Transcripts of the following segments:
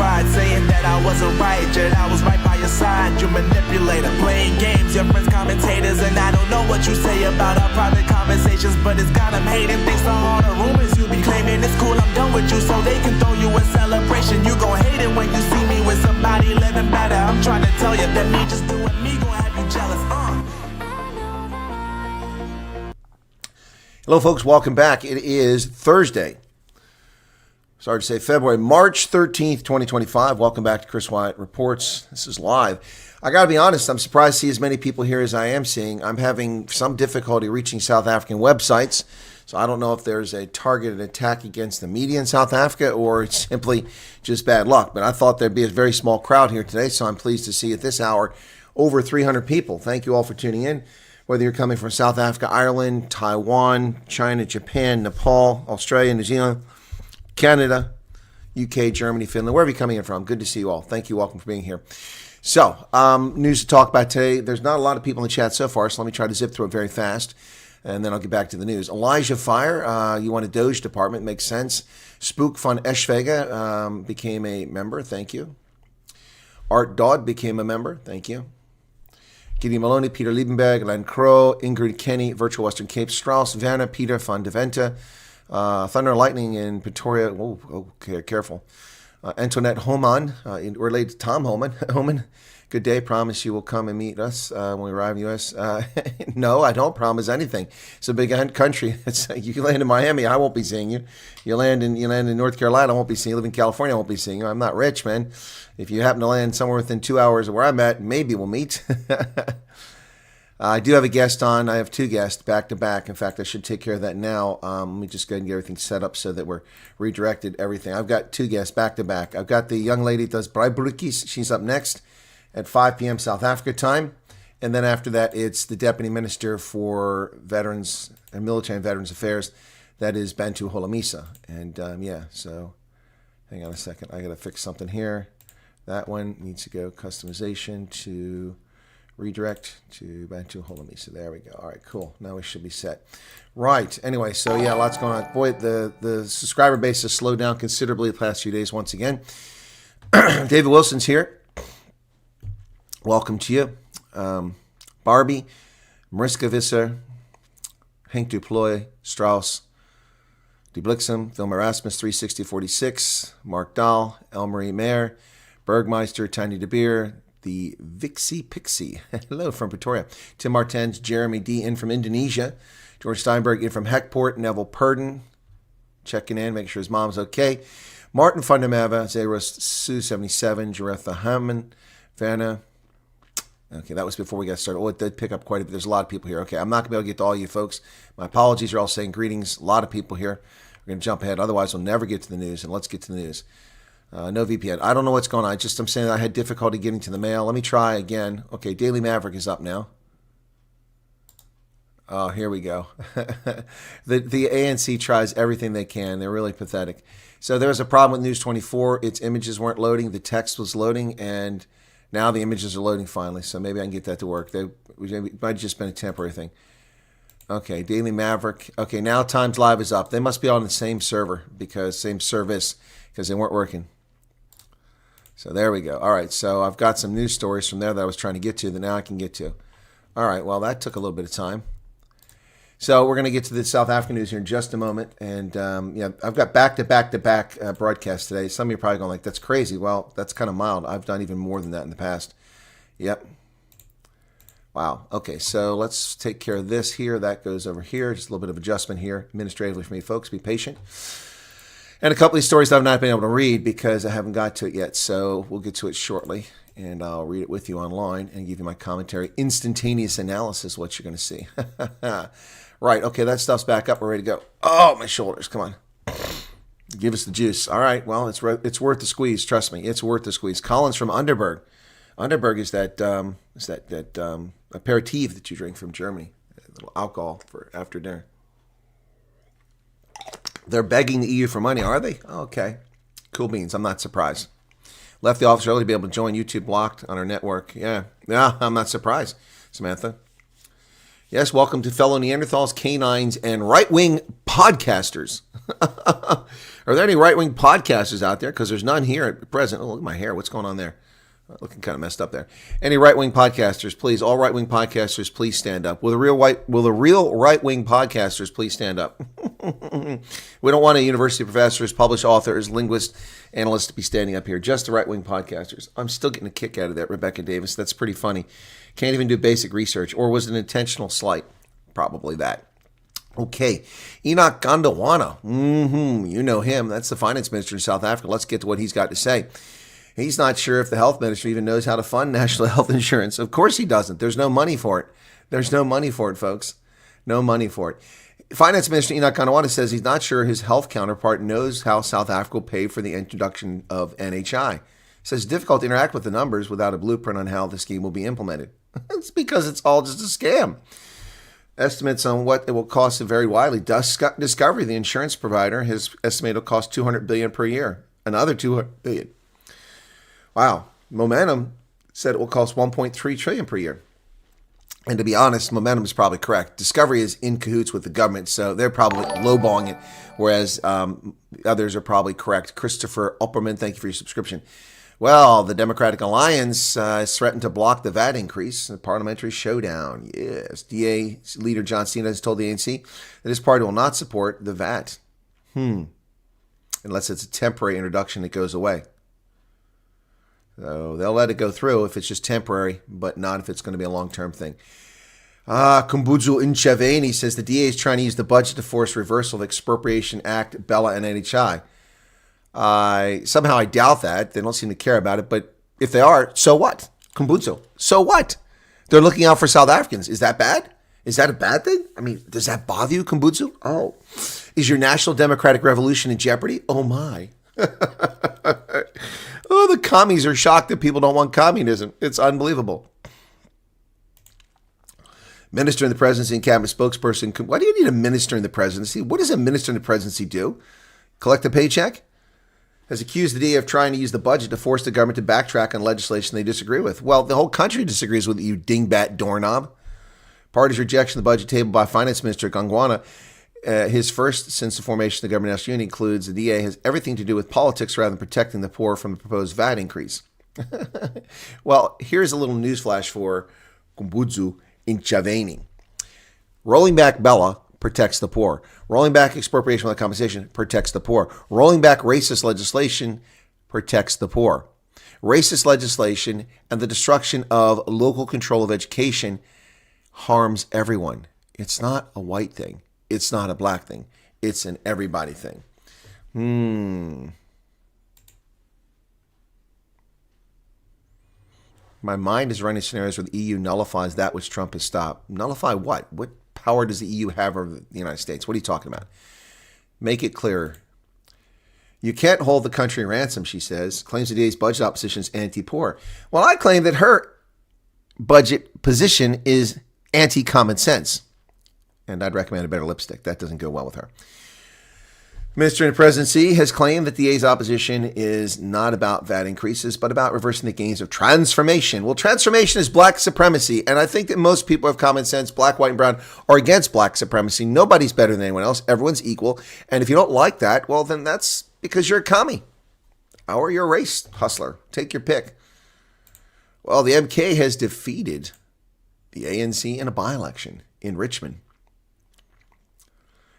cried, saying that I wasn't right, yet I was right by your side. You manipulator, playing games, your friends commentators, and I don't know what you say about our private conversations, but it's got them hating. Thanks to all the rumors you be claiming. It's cool, I'm done with you, so they can throw you a celebration. You gon' hate it when you see me with somebody living better. I'm trying to tell you that me just doing me gon' have you jealous. Hello, folks. Welcome back. It is Thursday. Sorry to say February, March 13th, 2025. Welcome back to Chris Wyatt Reports. This is live. I got to be honest, I'm surprised to see as many people here as I am seeing. I'm having some difficulty reaching South African websites, so I don't know if there's a targeted attack against the media in South Africa or it's simply just bad luck. But I thought there'd be a very small crowd here today, so I'm pleased to see at this hour over 300 people. Thank you all for tuning in. Whether you're coming from South Africa, Ireland, Taiwan, China, Japan, Nepal, Australia, New Zealand, Canada, UK, Germany, Finland, wherever you're coming in from. Good to see you all. Thank you. Welcome for being here. So, news to talk about today. There's not a lot of people in the chat so far, so let me try to zip through it very fast, and then I'll get back to the news. Elijah Fire, you want a Doge department. Makes sense. Spook van Eschwege became a member. Thank you. Art Dodd became a member. Thank you. Gideon Maloney, Peter Liebenberg, Len Crow, Ingrid Kenny, Virtual Western Cape, Strauss, Werner, Peter van de Vente, Thunder and Lightning in Pretoria. Oh, okay, careful. Antoinette Homan, related to Tom Homan. Homan, good day. Promise you will come and meet us when we arrive in the U.S. No, I don't promise anything. It's a big country. You land in Miami, I won't be seeing you. You land in North Carolina, I won't be seeing you. You live in California, I won't be seeing you. I'm not rich, man. If you happen to land somewhere within 2 hours of where I'm at, maybe we'll meet. I do have a guest on. I have two guests back to back. In fact, I should take care of that now. Let me just go ahead and get everything set up so that we're redirected everything. I've got two guests back to back. I've got the young lady that does Breibrukkies. She's up next at 5 p.m. South Africa time. And then after that, it's the Deputy Minister for Veterans and Military and Veterans Affairs. That is Bantu Holomisa. And yeah, so hang on a second. I got to fix something here. That one needs to go customization to redirect to Bantu Holomisa. There we go. All right, cool. Now we should be set. Right. Anyway, so yeah, lots going on. Boy, the subscriber base has slowed down considerably the past few days once again. David Wilson's here. Welcome to you. Barbie, Mariska Visser, Henk Duploy, Strauss, De Blixem, Vilma Rasmus, 36046, Mark Dahl, Elmarie Mayer, Bergmeister, Tiny De Beer, the Vixie Pixie. Hello from Pretoria. Tim Martens, Jeremy D. in from Indonesia. George Steinberg in from Heckport. Neville Purden checking in, making sure his mom's okay. Martin Fundamava, Zeros Sue 77, Jaretha Hammond, Vanna. Okay, that was before we got started. Oh, it did pick up quite a bit. There's a lot of people here. Okay, I'm not going to be able to get to all you folks. My apologies. You're all saying greetings. A lot of people here. We're going to jump ahead. Otherwise, we'll never get to the news. And let's get to the news. No VPN. I don't know what's going on. I'm saying that I had difficulty getting to the mail. Let me try again. Okay, Daily Maverick is up now. Oh, here we go. the ANC tries everything they can. They're really pathetic. So there was a problem with News 24. Its images weren't loading. The text was loading, and now the images are loading finally. So maybe I can get that to work. It might have just been a temporary thing. Okay, Daily Maverick. Okay, now Times Live is up. They must be on the same server, same service, because they weren't working. So there we go. All right, so I've got some news stories from there that I was trying to get to that now I can get to. All right, well, that took a little bit of time. So we're going to get to the South African news here in just a moment. And, yeah, I've got back-to-back broadcasts today. Some of you are probably going like, that's crazy. Well, that's kind of mild. I've done even more than that in the past. Yep. Wow. Okay, so let's take care of this here. That goes over here. Just a little bit of adjustment here administratively for me, folks. Be patient. And a couple of these stories that I've not been able to read because I haven't got to it yet. So we'll get to it shortly, and I'll read it with you online and give you my commentary. Instantaneous analysis, what you're going to see. Right, okay, that stuff's back up. We're ready to go. Oh, my shoulders, come on. Give us the juice. All right, well, it's worth the squeeze. Trust me, it's worth the squeeze. Collins from Underberg. Underberg is that aperitif that you drink from Germany. A little alcohol for after dinner. They're begging the EU for money, are they? Oh, okay. Cool beans. I'm not surprised. Left the office early to be able to join YouTube blocked on our network. Yeah, I'm not surprised, Samantha. Yes, welcome to fellow Neanderthals, canines, and right-wing podcasters. Are there any right-wing podcasters out there? Because there's none here at present. Oh, look at my hair. What's going on there? Looking kind of messed up there. Any right-wing podcasters, please. All right-wing podcasters, please stand up. Will the real right-wing podcasters please stand up? We don't want any university professors, published authors, linguists, analysts to be standing up here. Just the right-wing podcasters. I'm still getting a kick out of that, Rebecca Davis. That's pretty funny. Can't even do basic research. Or was it an intentional slight? Probably that. Okay, Enoch Gondwana. You know him. That's the finance minister in South Africa. Let's get to what he's got to say. He's not sure if the health minister even knows how to fund national health insurance. Of course he doesn't. There's no money for it. There's no money for it, folks. No money for it. Finance Minister Enoch Gondwana says he's not sure his health counterpart knows how South Africa will pay for the introduction of NHI. He says it's difficult to interact with the numbers without a blueprint on how the scheme will be implemented. It's because it's all just a scam. Estimates on what it will cost vary widely. Discovery, the insurance provider, has estimated it'll cost $200 billion per year. Another $200 billion. Wow. Momentum said it will cost $1.3 trillion per year. And to be honest, Momentum is probably correct. Discovery is in cahoots with the government, so they're probably lowballing it, whereas others are probably correct. Christopher Upperman, thank you for your subscription. Well, the Democratic Alliance has threatened to block the VAT increase in the parliamentary showdown. Yes. DA leader John Cena has told the ANC that his party will not support the VAT. Unless it's a temporary introduction that goes away. So they'll let it go through if it's just temporary, but not if it's going to be a long-term thing. Kumbudzo Ncheveni says the DA is trying to use the budget to force reversal of Expropriation Act, Bella, and NHI. Somehow I doubt that. They don't seem to care about it. But if they are, so what? Kumbudzo, so what? They're looking out for South Africans. Is that bad? Is that a bad thing? I mean, does that bother you, Kumbudzo? Oh. Is your national democratic revolution in jeopardy? Oh, my. Oh, the commies are shocked that people don't want communism. It's unbelievable. Minister in the presidency and cabinet spokesperson. Why do you need a minister in the presidency? What does a minister in the presidency do? Collect a paycheck? Has accused the DA of trying to use the budget to force the government to backtrack on legislation they disagree with. Well, the whole country disagrees with you, dingbat doorknob. Party's rejection of the budget tabled by Finance Minister Gondwana, his first since the formation of the government national union, includes the DA has everything to do with politics rather than protecting the poor from the proposed VAT increase. Well, here's a little newsflash for Kumbudzo Ncheveni. Rolling back Bella protects the poor. Rolling back expropriation without compensation protects the poor. Rolling back racist legislation protects the poor. Racist legislation and the destruction of local control of education harms everyone. It's not a white thing. It's not a black thing. It's an everybody thing. My mind is running scenarios where the EU nullifies that which Trump has stopped. Nullify what? What power does the EU have over the United States? What are you talking about? Make it clearer. You can't hold the country ransom, she says. Claims the DA's budget opposition is anti-poor. Well, I claim that her budget position is anti-common sense. And I'd recommend a better lipstick. That doesn't go well with her. Minister in the presidency has claimed that the DA's opposition is not about VAT increases, but about reversing the gains of transformation. Well, transformation is black supremacy, and I think that most people have common sense, black, white, and brown, are against black supremacy. Nobody's better than anyone else. Everyone's equal. And if you don't like that, well, then that's because you're a commie or you're a race hustler. Take your pick. Well, the MK has defeated the ANC in a by-election in Richmond.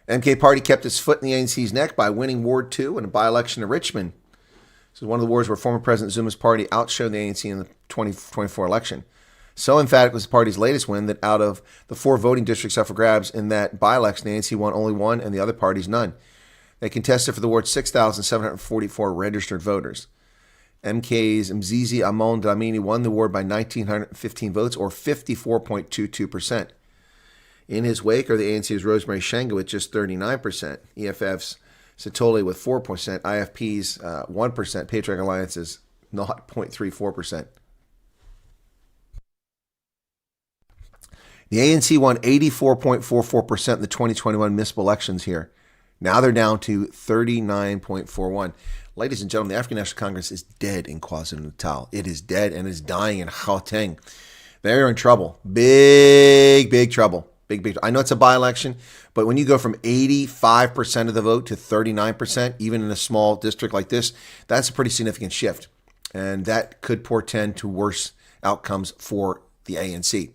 MK Party kept its foot in the ANC's neck by winning Ward 2 in a by-election in Richmond. This is one of the wards where former President Zuma's party outshone the ANC in the 2024 election. So emphatic was the party's latest win that out of the 4 voting districts up for grabs in that by-election, the ANC won only 1 and the other parties none. They contested for the ward's 6,744 registered voters. MK's Mzizi Amon Dlamini won the ward by 1,915 votes, or 54.22%. In his wake are the ANC's Rosemary Shenga with just 39%, EFF's Satoli with 4%, IFP's 1%, Patriotic Alliance's 0.34%. The ANC won 84.44% in the 2021 municipal elections here. Now they're down to 39.41%. Ladies and gentlemen, the African National Congress is dead in KwaZulu-Natal. It is dead and is dying in Gauteng. They're in trouble. Big, big trouble. Big. I know it's a by-election, but when you go from 85% of the vote to 39%, even in a small district like this, that's a pretty significant shift. And that could portend to worse outcomes for the ANC.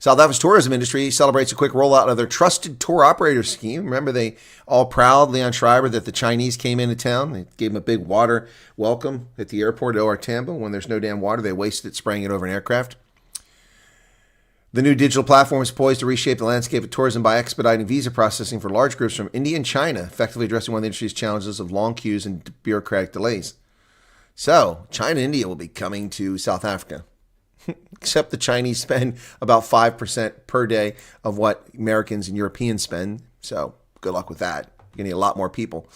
South Africa's tourism industry celebrates a quick rollout of their trusted tour operator scheme. Remember, they all proud, Leon Schreiber, that the Chinese came into town. They gave them a big water welcome at the airport at OR Tambo. When there's no damn water, they wasted it spraying it over an aircraft. The new digital platform is poised to reshape the landscape of tourism by expediting visa processing for large groups from India and China, effectively addressing one of the industry's challenges of long queues and bureaucratic delays. So, China and India will be coming to South Africa. Except the Chinese spend about 5% per day of what Americans and Europeans spend. So good luck with that. You're going to need a lot more people.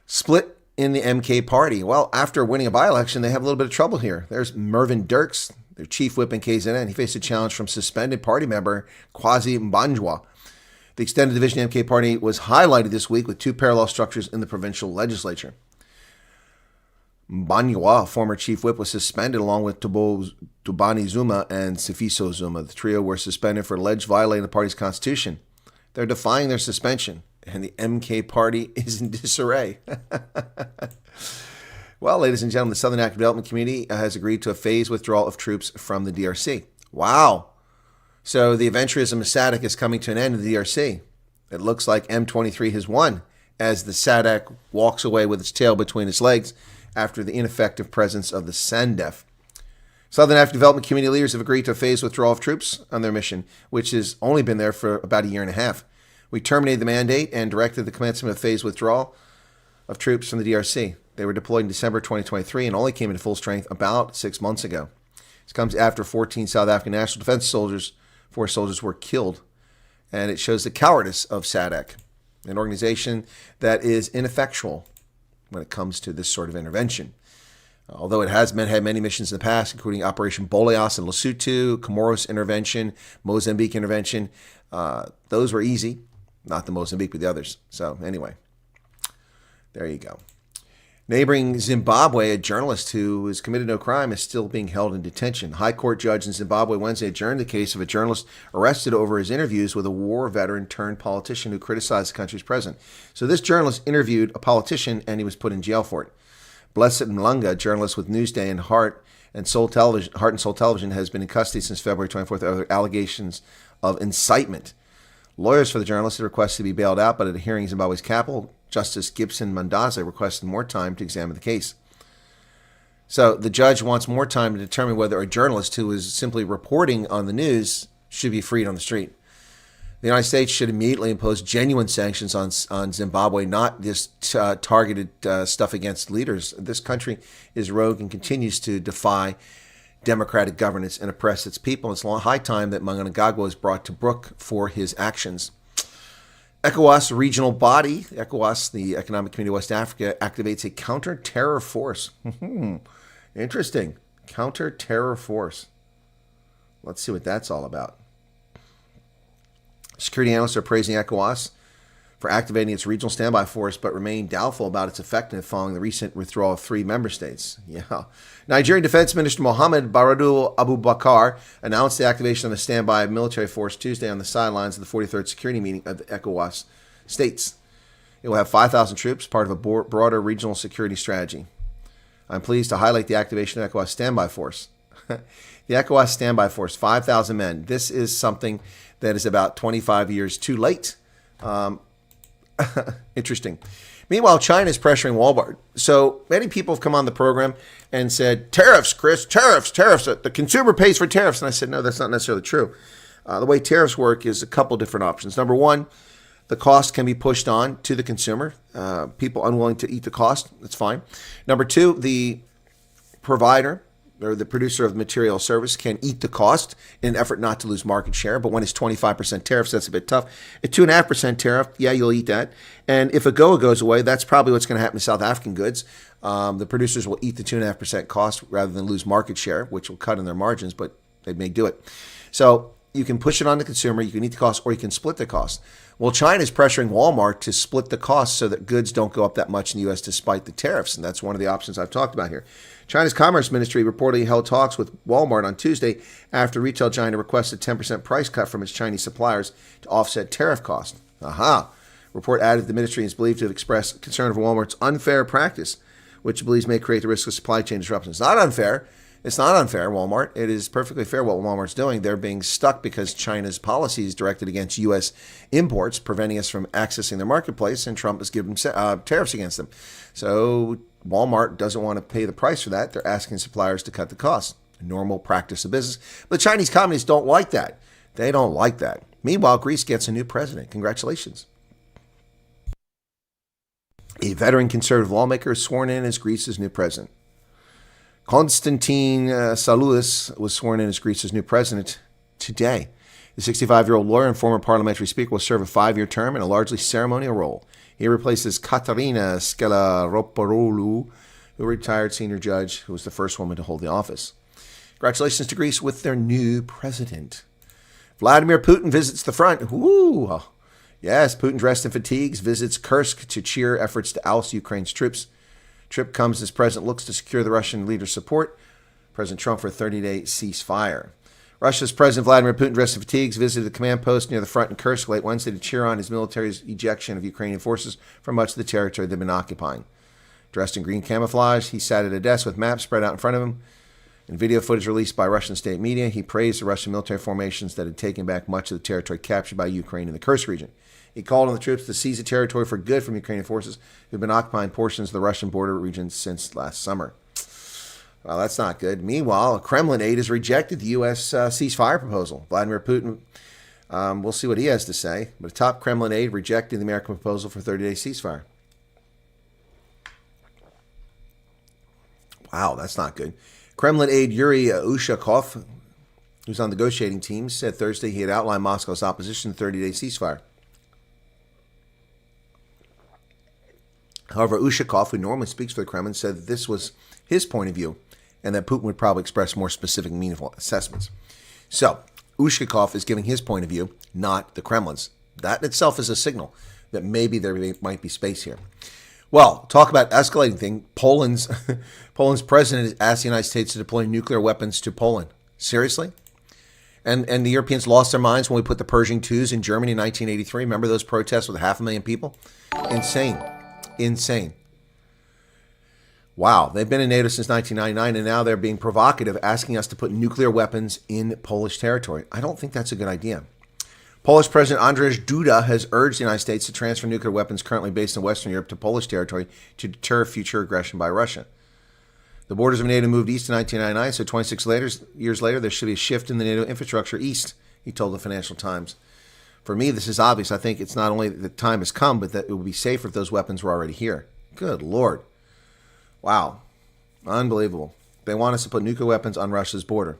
Split in the MK party. Well, after winning a by-election, they have a little bit of trouble here. There's Mervyn Dirks, their chief whip in KZN. He faced a challenge from suspended party member Kwasi Mbanjwa. The extended division of the MK party was highlighted this week with two parallel structures in the provincial legislature. Mbanjwa, a former chief whip, was suspended along with Tubani Zuma and Sifiso Zuma. The trio were suspended for alleged violating the party's constitution. They're defying their suspension, and the MK party is in disarray. Well, ladies and gentlemen, the Southern African Development Community has agreed to a phased withdrawal of troops from the DRC. Wow. So the adventurism of SADC is coming to an end in the DRC. It looks like M23 has won as the SADC walks away with its tail between its legs after the ineffective presence of the SANDF. Southern African Development Community leaders have agreed to a phased withdrawal of troops on their mission, which has only been there for about a year and a half. We terminated the mandate and directed the commencement of phased withdrawal of troops from the DRC. They were deployed in December 2023 and only came into full strength about 6 months ago. This comes after 14 South African National Defense Force soldiers were killed, and it shows the cowardice of SADC, an organization that is ineffectual when it comes to this sort of intervention. Although it has had many missions in the past, including Operation Boleas in Lesotho, Comoros intervention, Mozambique intervention, those were easy. Not the Mozambique, but the others. So anyway, there you go. Neighboring Zimbabwe, a journalist who has committed no crime is still being held in detention. High court judge in Zimbabwe Wednesday adjourned the case of a journalist arrested over his interviews with a war veteran turned politician who criticized the country's president. So this journalist interviewed a politician and he was put in jail for it. Blessed Mlunga, a journalist with Newsday and Heart and Soul Television, has been in custody since February 24th over allegations of incitement. Lawyers for the journalist had requested to be bailed out, but at a hearing in Zimbabwe's capital, Justice Gibson Mandaza requested more time to examine the case. So the judge wants more time to determine whether a journalist who is simply reporting on the news should be freed on the street. The United States should immediately impose genuine sanctions on Zimbabwe, not just targeted stuff against leaders. This country is rogue and continues to defy democratic governance and oppress its people. It's high time that Mnangagwa is brought to book for his actions. ECOWAS regional body, ECOWAS, the Economic Community of West Africa, activates a counter-terror force. Interesting. Counter-terror force. Let's see what that's all about. Security analysts are praising ECOWAS for activating its regional standby force, but remain doubtful about its effectiveness following the recent withdrawal of 3 member states. Yeah. Nigerian Defense Minister Mohammed Baradu Abubakar announced the activation of a standby military force Tuesday on the sidelines of the 43rd security meeting of the ECOWAS states. It will have 5,000 troops, part of a broader regional security strategy. I'm pleased to highlight the activation of ECOWAS standby force. The ECOWAS standby force, 5,000 men. This is something that is about 25 years too late. Interesting. Meanwhile, China is pressuring Walmart. So many people have come on the program and said, tariffs, Chris, tariffs. The consumer pays for tariffs. And I said, no, that's not necessarily true. The way tariffs work is a couple different options. Number one, the cost can be pushed on to the consumer. People unwilling to eat the cost, that's fine. Number two, the provider or the producer of the material or service can eat the cost in an effort not to lose market share. But when it's 25% tariffs, that's a bit tough. At 2.5% tariff, yeah, you'll eat that. And if AGOA goes away, that's probably what's going to happen to South African goods. The producers will eat the 2.5% cost rather than lose market share, which will cut in their margins, but they may do it. So You can push it on the consumer, you can eat the cost, or you can split the cost. Well, China is pressuring Walmart to split the cost so that goods don't go up that much in the U.S. despite the tariffs, and that's one of the options I've talked about here. China's Commerce Ministry reportedly held talks with Walmart on Tuesday after retail giant requested a 10% price cut from its Chinese suppliers to offset tariff costs. Aha! Report added the ministry is believed to have expressed concern over Walmart's unfair practice, which it believes may create the risk of supply chain disruption. It's not unfair. It's not unfair, Walmart. It is perfectly fair what Walmart's doing. They're being stuck because China's policy is directed against U.S. imports, preventing us from accessing their marketplace, and Trump has given them tariffs against them. So Walmart doesn't want to pay the price for that. They're asking suppliers to cut the cost. Normal practice of business. But Chinese communists don't like that. They don't like that. Meanwhile, Greece gets a new president. Congratulations. A veteran conservative lawmaker is sworn in as Greece's new president. Konstantin Saloulis was sworn in as Greece's new president today. The 65-year-old lawyer and former parliamentary speaker will serve a 5-year term in a largely ceremonial role. He replaces Katarina Skelaropoulou, who retired senior judge, who was the first woman to hold the office. Congratulations to Greece with their new president. Vladimir Putin visits the front. Woo! Yes, Putin, dressed in fatigues, visits Kursk to cheer efforts to oust Ukraine's troops. Trip comes as President looks to secure the Russian leader's support. President Trump for a 30-day ceasefire. Russia's President Vladimir Putin, dressed in fatigues, visited the command post near the front in Kursk late Wednesday to cheer on his military's ejection of Ukrainian forces from much of the territory they've been occupying. Dressed in green camouflage, he sat at a desk with maps spread out in front of him. In video footage released by Russian state media, he praised the Russian military formations that had taken back much of the territory captured by Ukraine in the Kursk region. He called on the troops to seize the territory for good from Ukrainian forces who have been occupying portions of the Russian border region since last summer. Well, that's not good. Meanwhile, a Kremlin aide has rejected the U.S. ceasefire proposal. Vladimir Putin, we'll see what he has to say, but a top Kremlin aide rejected the American proposal for a 30-day ceasefire. Wow, that's not good. Kremlin aide Yuri Ushakov, who's on the negotiating team, said Thursday he had outlined Moscow's opposition to the 30-day ceasefire. However, Ushakov, who normally speaks for the Kremlin, said that this was his point of view and that Putin would probably express more specific, meaningful assessments. So, Ushakov is giving his point of view, not the Kremlin's. That in itself is a signal that maybe there might be space here. Well, talk about escalating thing. Poland's president has asked the United States to deploy nuclear weapons to Poland. Seriously? And the Europeans lost their minds when we put the Pershing IIs in Germany in 1983. Remember those protests with 500,000 people? Insane. Wow, they've been in NATO since 1999, and now they're being provocative, asking us to put nuclear weapons in Polish territory. I don't think that's a good idea. Polish President Andrzej Duda has urged the United States to transfer nuclear weapons currently based in Western Europe to Polish territory to deter future aggression by Russia. The borders of NATO moved east in 1999, so 26 years later, there should be a shift in the NATO infrastructure east, he told the Financial Times. For me, this is obvious. I think it's not only that the time has come, but that it would be safer if those weapons were already here. Good Lord. Wow. Unbelievable. They want us to put nuclear weapons on Russia's border.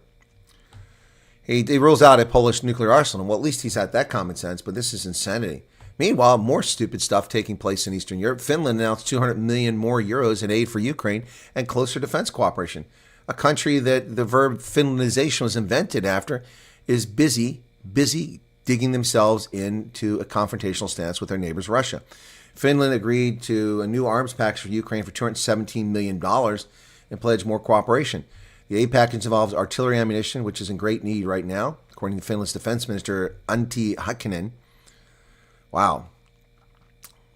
He rules out a Polish nuclear arsenal. Well, at least he's had that common sense, but this is insanity. Meanwhile, more stupid stuff taking place in Eastern Europe. Finland announced 200 million more euros in aid for Ukraine and closer defense cooperation. A country that the verb Finlandization was invented after is busy digging themselves into a confrontational stance with their neighbors, Russia. Finland agreed to a new arms package for Ukraine for $217 million and pledged more cooperation. The aid package involves artillery ammunition, which is in great need right now, according to Finland's defense minister, Antti Häkkänen. Wow.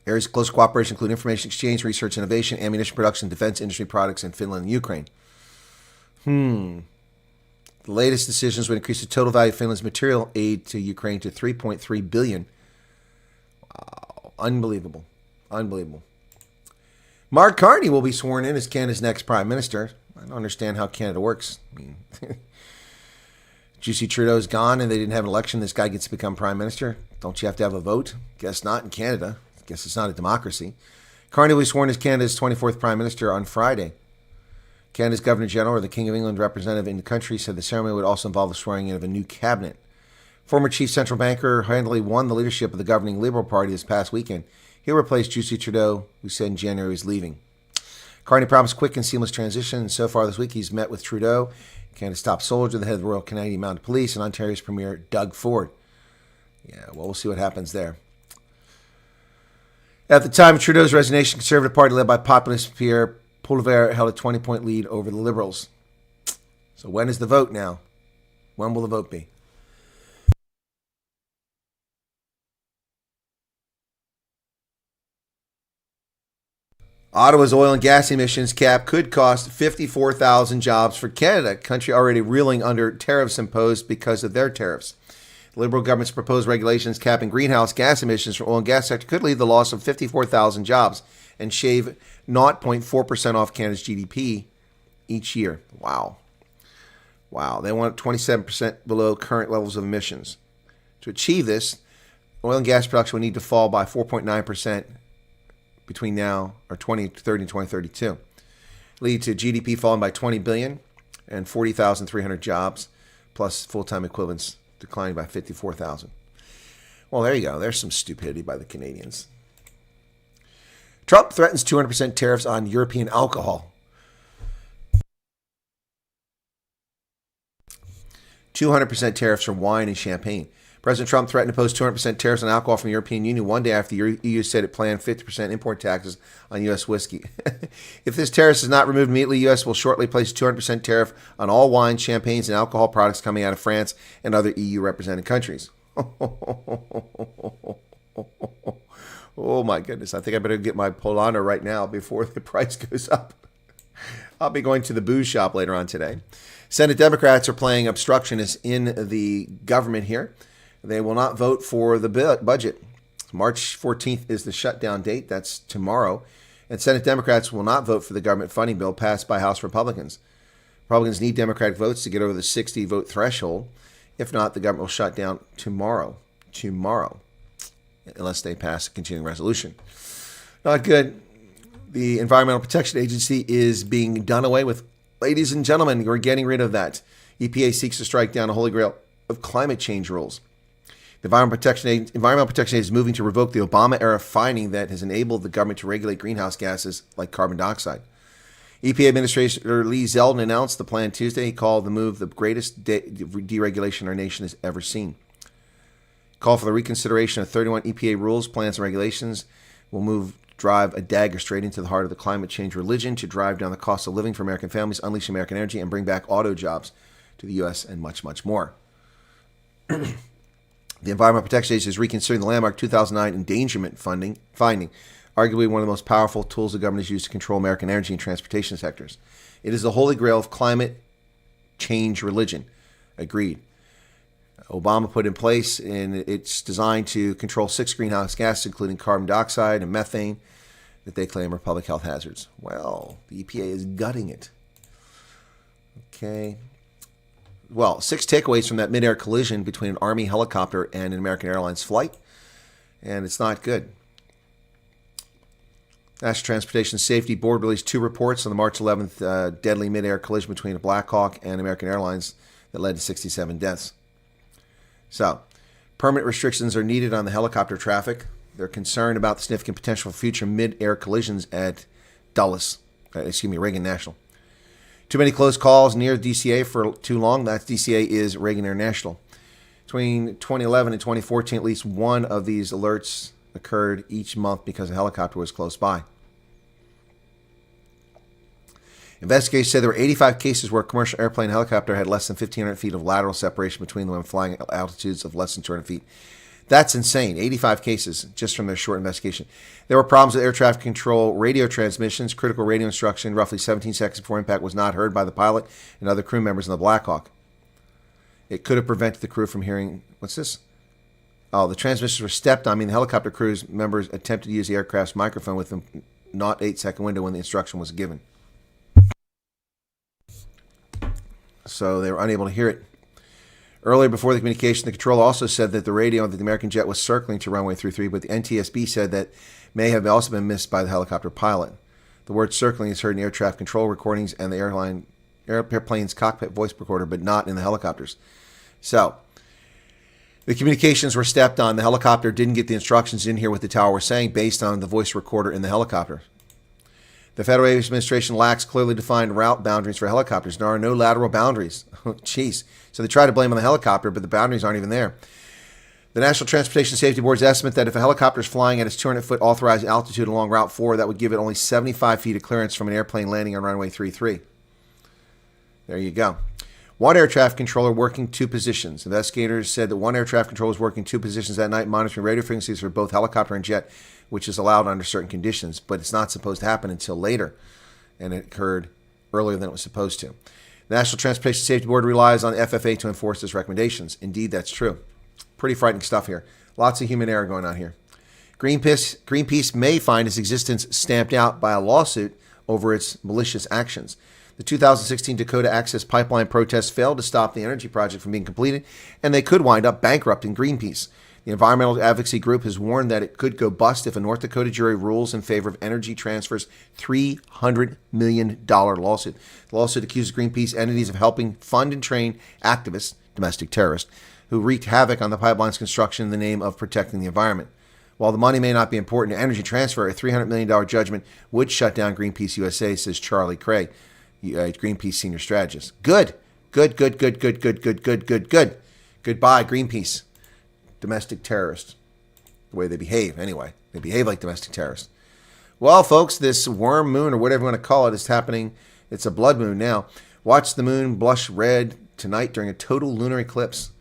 Areas of close cooperation include information exchange, research, innovation, ammunition production, defense industry products in Finland and Ukraine. The latest decisions would increase the total value of Finland's material aid to Ukraine to $3.3 billion. Wow. Unbelievable. Mark Carney will be sworn in as Canada's next prime minister. I don't understand how Canada works. I mean, Justin Trudeau's gone and they didn't have an election. This guy gets to become prime minister. Don't you have to have a vote? Guess not in Canada. Guess it's not a democracy. Carney will be sworn as Canada's 24th prime minister on Friday. Canada's Governor General, or the King of England representative in the country, said the ceremony would also involve the swearing in of a new cabinet. Former chief central banker handily won the leadership of the governing Liberal Party this past weekend. He'll replace Justin Trudeau, who said in January he was leaving. Carney promised quick and seamless transition, and so far this week he's met with Trudeau. Canada's top soldier, the head of the Royal Canadian Mounted Police, and Ontario's Premier Doug Ford. Yeah, well, we'll see what happens there. At the time of Trudeau's resignation, the Conservative Party, led by populist Pierre Poilievre, held a 20-point lead over the Liberals. So when is the vote now? When will the vote be? Ottawa's oil and gas emissions cap could cost 54,000 jobs for Canada, a country already reeling under tariffs imposed because of their tariffs. The Liberal government's proposed regulations capping greenhouse gas emissions from oil and gas sector could lead to the loss of 54,000 jobs and shave 0.4% off Canada's GDP each year. Wow. Wow. They want 27% below current levels of emissions. To achieve this, oil and gas production would need to fall by 4.9% between now or 2030 and 2032. Lead to GDP falling by 20 billion and 40,300 jobs, plus full-time equivalents declining by 54,000. Well, there you go. There's some stupidity by the Canadians. Trump threatens 200% tariffs on European alcohol. 200% tariffs from wine and champagne. President Trump threatened to impose 200% tariffs on alcohol from the European Union one day after the EU said it planned 50% import taxes on U.S. whiskey. If this tariff is not removed immediately, U.S. will shortly place 200% tariff on all wine, champagnes, and alcohol products coming out of France and other EU-represented countries. Oh, my goodness. I think I better get my Polano right now before the price goes up. I'll be going to the booze shop later on today. Senate Democrats are playing obstructionists in the government here. They will not vote for the budget. March 14th is the shutdown date. That's tomorrow. And Senate Democrats will not vote for the government funding bill passed by House Republicans. Republicans need Democratic votes to get over the 60-vote threshold. If not, the government will shut down tomorrow. Unless they pass a continuing resolution. Not good. The Environmental Protection Agency is being done away with. Ladies and gentlemen, we're getting rid of that. EPA seeks to strike down a holy grail of climate change rules. The Environmental Protection Agency is moving to revoke the Obama-era finding that has enabled the government to regulate greenhouse gases like carbon dioxide. EPA Administrator Lee Zeldin announced the plan Tuesday. He called the move the greatest deregulation our nation has ever seen. Call for the reconsideration of 31 EPA rules, plans, and regulations will drive a dagger straight into the heart of the climate change religion to drive down the cost of living for American families, unleash American energy, and bring back auto jobs to the U.S. and much, much more. The Environmental Protection Agency is reconsidering the landmark 2009 endangerment finding, arguably one of the most powerful tools the government has used to control American energy and transportation sectors. It is the holy grail of climate change religion. Agreed. Obama put in place, and it's designed to control 6 greenhouse gases, including carbon dioxide and methane, that they claim are public health hazards. Well, the EPA is gutting it. Okay. Well, 6 takeaways from that mid-air collision between an Army helicopter and an American Airlines flight, and it's not good. National Transportation Safety Board released 2 reports on the March 11th deadly mid-air collision between a Black Hawk and American Airlines that led to 67 deaths. So, permanent restrictions are needed on the helicopter traffic. They're concerned about the significant potential for future mid-air collisions at Reagan National. Too many close calls near DCA for too long. That DCA is Reagan International. Between 2011 and 2014, at least one of these alerts occurred each month because a helicopter was close by. Investigators said there were 85 cases where a commercial airplane and helicopter had less than 1,500 feet of lateral separation between them when flying at altitudes of less than 200 feet. That's insane. 85 cases just from their short investigation. There were problems with air traffic control radio transmissions. Critical radio instruction roughly 17 seconds before impact was not heard by the pilot and other crew members in the Black Hawk. It could have prevented the crew from hearing... What's this? Oh, the transmissions were stepped on. The helicopter crew's members attempted to use the aircraft's microphone with a not 8-second window when the instruction was given. So they were unable to hear it. Earlier, before the communication, the controller also said that the radio that the American jet was circling to runway 33, but the NTSB said that may have also been missed by the helicopter pilot. The word circling is heard in air traffic control recordings and the airplane's cockpit voice recorder, but not in the helicopters. So, the communications were stepped on. The helicopter didn't get the instructions, didn't hear what the tower was saying based on the voice recorder in the helicopter. The Federal Aviation Administration lacks clearly defined route boundaries for helicopters. There are no lateral boundaries. Oh, jeez. So they try to blame on the helicopter, but the boundaries aren't even there. The National Transportation Safety Board's estimate that if a helicopter is flying at its 200-foot authorized altitude along Route 4, that would give it only 75 feet of clearance from an airplane landing on runway 33. There you go. One air traffic controller working two positions. Investigators said that one air traffic controller was working two positions that night, monitoring radio frequencies for both helicopter and jet, which is allowed under certain conditions, but it's not supposed to happen until later, and it occurred earlier than it was supposed to. The National Transportation Safety Board relies on the FFA to enforce its recommendations. Indeed, that's true. Pretty frightening stuff here. Lots of human error going on here. Greenpeace may find its existence stamped out by a lawsuit over its malicious actions. The 2016 Dakota Access Pipeline protests failed to stop the energy project from being completed, and they could wind up bankrupting Greenpeace. The environmental advocacy group has warned that it could go bust if a North Dakota jury rules in favor of Energy Transfer's $300 million lawsuit. The lawsuit accuses Greenpeace entities of helping fund and train activists, domestic terrorists, who wreaked havoc on the pipeline's construction in the name of protecting the environment. While the money may not be important to Energy Transfer, a $300 million judgment would shut down Greenpeace USA, says Charlie Cray, Greenpeace senior strategist. Good. Goodbye, Greenpeace. Domestic terrorists. The way they behave, anyway. They behave like domestic terrorists. Well, folks, this worm moon, or whatever you want to call it, is happening. It's a blood moon now. Watch the moon blush red tonight during a total lunar eclipse.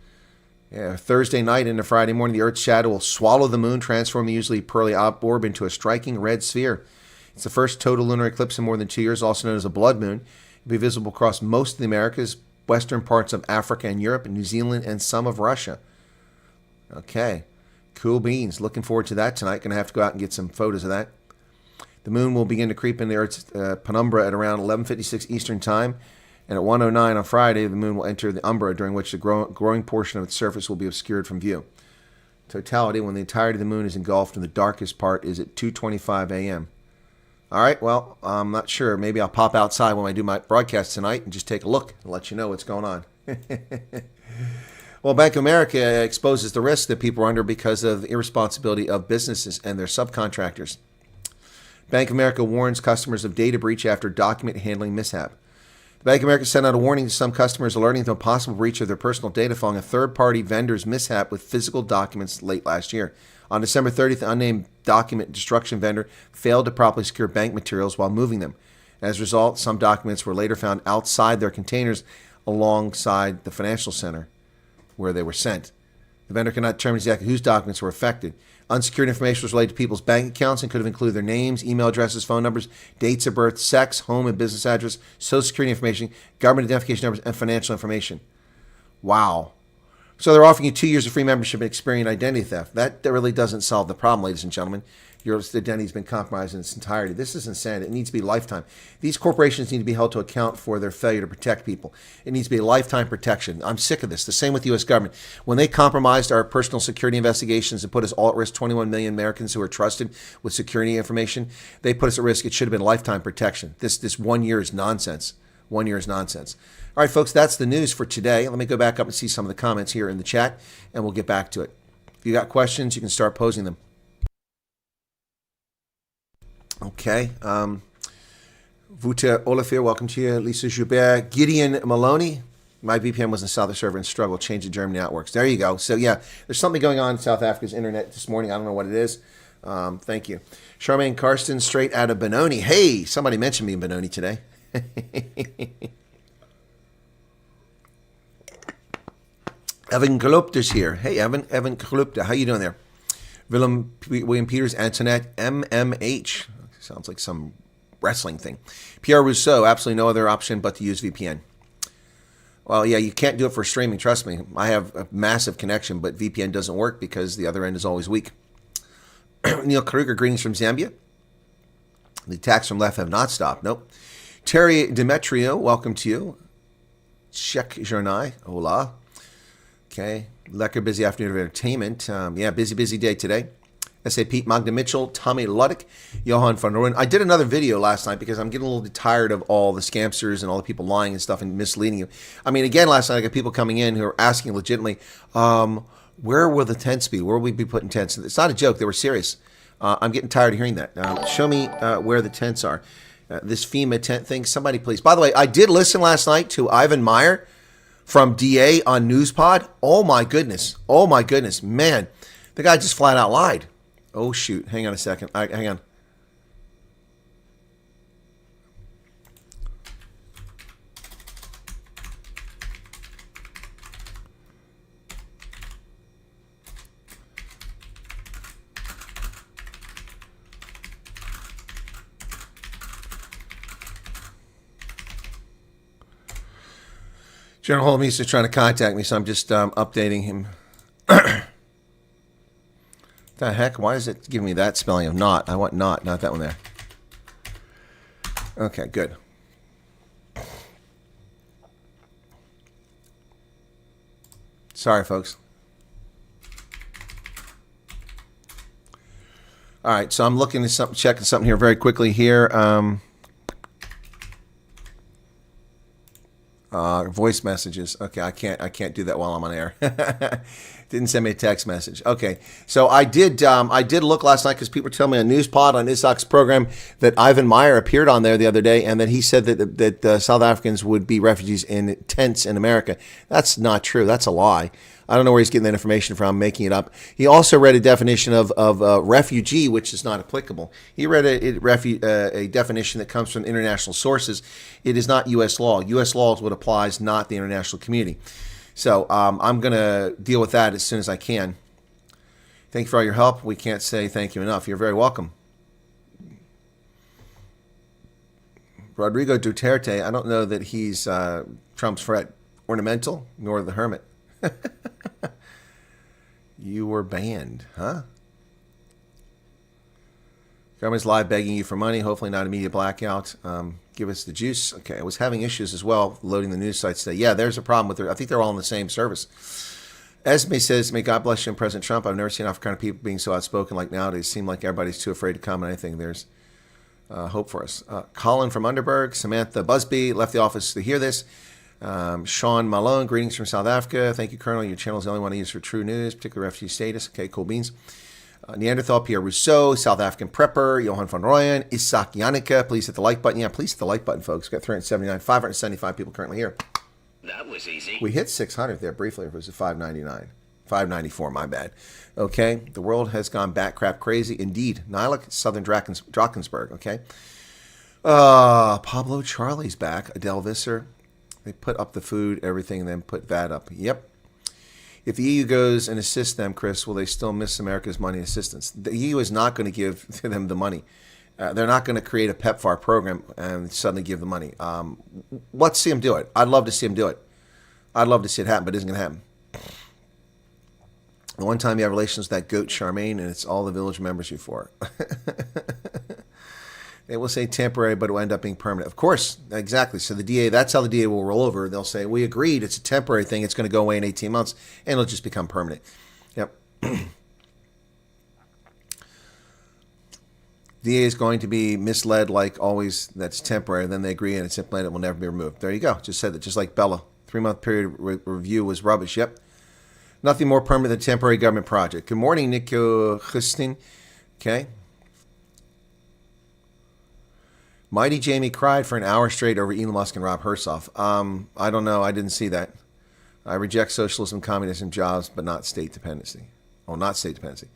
Yeah, Thursday night into Friday morning, the Earth's shadow will swallow the moon, transform the usually pearly orb into a striking red sphere. It's the first total lunar eclipse in more than 2 years, also known as a blood moon. It'll be visible across most of the Americas, western parts of Africa and Europe, and New Zealand, and some of Russia. Okay, cool beans. Looking forward to that tonight. Going to have to go out and get some photos of that. The moon will begin to creep in the Earth's penumbra at around 11:56 Eastern Time, and at 1:09 on Friday, the moon will enter the umbra, during which the growing portion of its surface will be obscured from view. Totality, when the entirety of the moon is engulfed in the darkest part, is at 2:25 a.m. All right, well, I'm not sure. Maybe I'll pop outside when I do my broadcast tonight and just take a look and let you know what's going on. Well, Bank of America exposes the risk that people are under because of the irresponsibility of businesses and their subcontractors. Bank of America warns customers of data breach after document handling mishap. The Bank of America sent out a warning to some customers alerting them of a possible breach of their personal data following a third-party vendor's mishap with physical documents late last year. On December 30th, the unnamed document destruction vendor failed to properly secure bank materials while moving them. As a result, some documents were later found outside their containers alongside the financial center where they were sent. The vendor cannot determine exactly whose documents were affected. Unsecured information was related to people's bank accounts and could have included their names, email addresses, phone numbers, dates of birth, sex, home and business address, social security information, government identification numbers, and financial information. Wow. So they're offering you 2 years of free membership and Experian identity theft. That really doesn't solve the problem, ladies and gentlemen. Your identity's been compromised in its entirety. This is insanity. It needs to be lifetime. These corporations need to be held to account for their failure to protect people. It needs to be a lifetime protection. I'm sick of this. The same with the U.S. government. When they compromised our personal security investigations and put us all at risk, 21 million Americans who are trusted with security information, they put us at risk. It should have been lifetime protection. This 1 year is nonsense. 1 year is nonsense. All right, folks, that's the news for today. Let me go back up and see some of the comments here in the chat, and we'll get back to it. If you got questions, you can start posing them. Okay. Vuta Olafir, welcome to you. Lisa Joubert. Gideon Maloney. My VPN was in South server and struggled. Change to German networks. There you go. So, yeah, there's something going on in South Africa's internet this morning. I don't know what it is. Thank you. Charmaine Karsten, straight out of Benoni. Hey, somebody mentioned me in Benoni today. Evan Galupta's here. Hey, Evan Galupta. How you doing there? William Peters, Antoinette, MMH. Sounds like some wrestling thing. Pierre Rousseau, absolutely no other option but to use VPN. Well, yeah, you can't do it for streaming. Trust me. I have a massive connection, but VPN doesn't work because the other end is always weak. Neil Kruger, greetings from Zambia. The attacks from left have not stopped. Nope. Terry Demetrio, welcome to you. Czech Journai, hola. Okay. Lekker busy afternoon of entertainment. Yeah, busy day today. S.A. Pete, Magda Mitchell, Tommy Luddick, Johan van Rooyen. I did another video last night because I'm getting a little bit tired of all the scamsters and all the people lying and stuff and misleading you. I mean, again, last night I got people coming in who are asking legitimately, where will the tents be? Where will we be putting tents? It's not a joke. They were serious. I'm getting tired of hearing that. Show me where the tents are. this FEMA tent thing. Somebody please. By the way, I did listen last night to Ivan Meyer from DA on Newspod. Oh my goodness. Oh my goodness. Man, the guy just flat out lied. Oh shoot. Hang on a second. Hang on. General Holmes is trying to contact me, so I'm just updating him. The heck? Why is it giving me that spelling of not? I want not that one there. Okay, good. Sorry, folks. All right, so I'm looking at something, checking something here very quickly here. Voice messages. Okay, I can't do that while I'm on air. Didn't send me a text message. Okay, so I did look last night because people were telling me on Newspod on Isaac's program that Ivan Meyer appeared on there the other day, and that he said that South Africans would be refugees in tents in America. That's not true. That's a lie. I don't know where he's getting that information from, making it up. He also read a definition of refugee, which is not applicable. He read a definition that comes from international sources. It is not U.S. law. U.S. law is what applies, not the international community. So I'm going to deal with that as soon as I can. Thank you for all your help. We can't say thank you enough. You're very welcome. Rodrigo Duterte, I don't know that he's Trump's Fred Ornamental, nor the Hermit. You were banned, huh? Government's live begging you for money. Hopefully not immediate blackout. Give us the juice. Okay, I was having issues as well loading the news sites today. Yeah, there's a problem with it. I think they're all in the same service. Esme says, may God bless you and President Trump. I've never seen African people being so outspoken like nowadays. Seem like everybody's too afraid to comment anything. There's hope for us. Colin from Underberg. Samantha Busby left the office to hear this. Sean Malone, greetings from South Africa. Thank you, Colonel. Your channel is the only one I use for true news, particularly refugee status. Okay, cool beans. Neanderthal, Pierre Rousseau, South African Prepper, Johan van Rooyen, Isaac Yannicka. Please hit the like button. Yeah, please hit the like button, folks. We've got 575 people currently here. That was easy. We hit 600 there briefly. It was at 599. 594, my bad. Okay, the world has gone bat crap crazy. Indeed. Nylik, Southern Drakensberg, okay. Pablo Charlie's back. Adele Visser. They put up the food, everything, and then put that up. Yep. If the EU goes and assists them, Chris, will they still miss America's money assistance? The EU is not going to give them the money. They're not going to create a PEPFAR program and suddenly give the money. Let's see them do it. I'd love to see them do it. I'd love to see it happen, but it isn't going to happen. The one time you have relations with that goat Charmaine, and it's all the village members you for. They will say temporary, but it will end up being permanent. Of course, exactly. So the DA, that's how the DA will roll over. They'll say, we agreed, it's a temporary thing. It's going to go away in 18 months, and it'll just become permanent. Yep. DA is going to be misled like always. That's temporary. Then they agree, and it's implemented. It will never be removed. There you go. Just said that. Just like Bella. 3-month period review was rubbish. Yep. Nothing more permanent than temporary government project. Good morning, Nico Christine. Okay. Mighty Jamie cried for an hour straight over Elon Musk and Rob Hersoff. I don't know. I didn't see that. I reject socialism, communism, jobs, but not state dependency. Oh, not state dependency.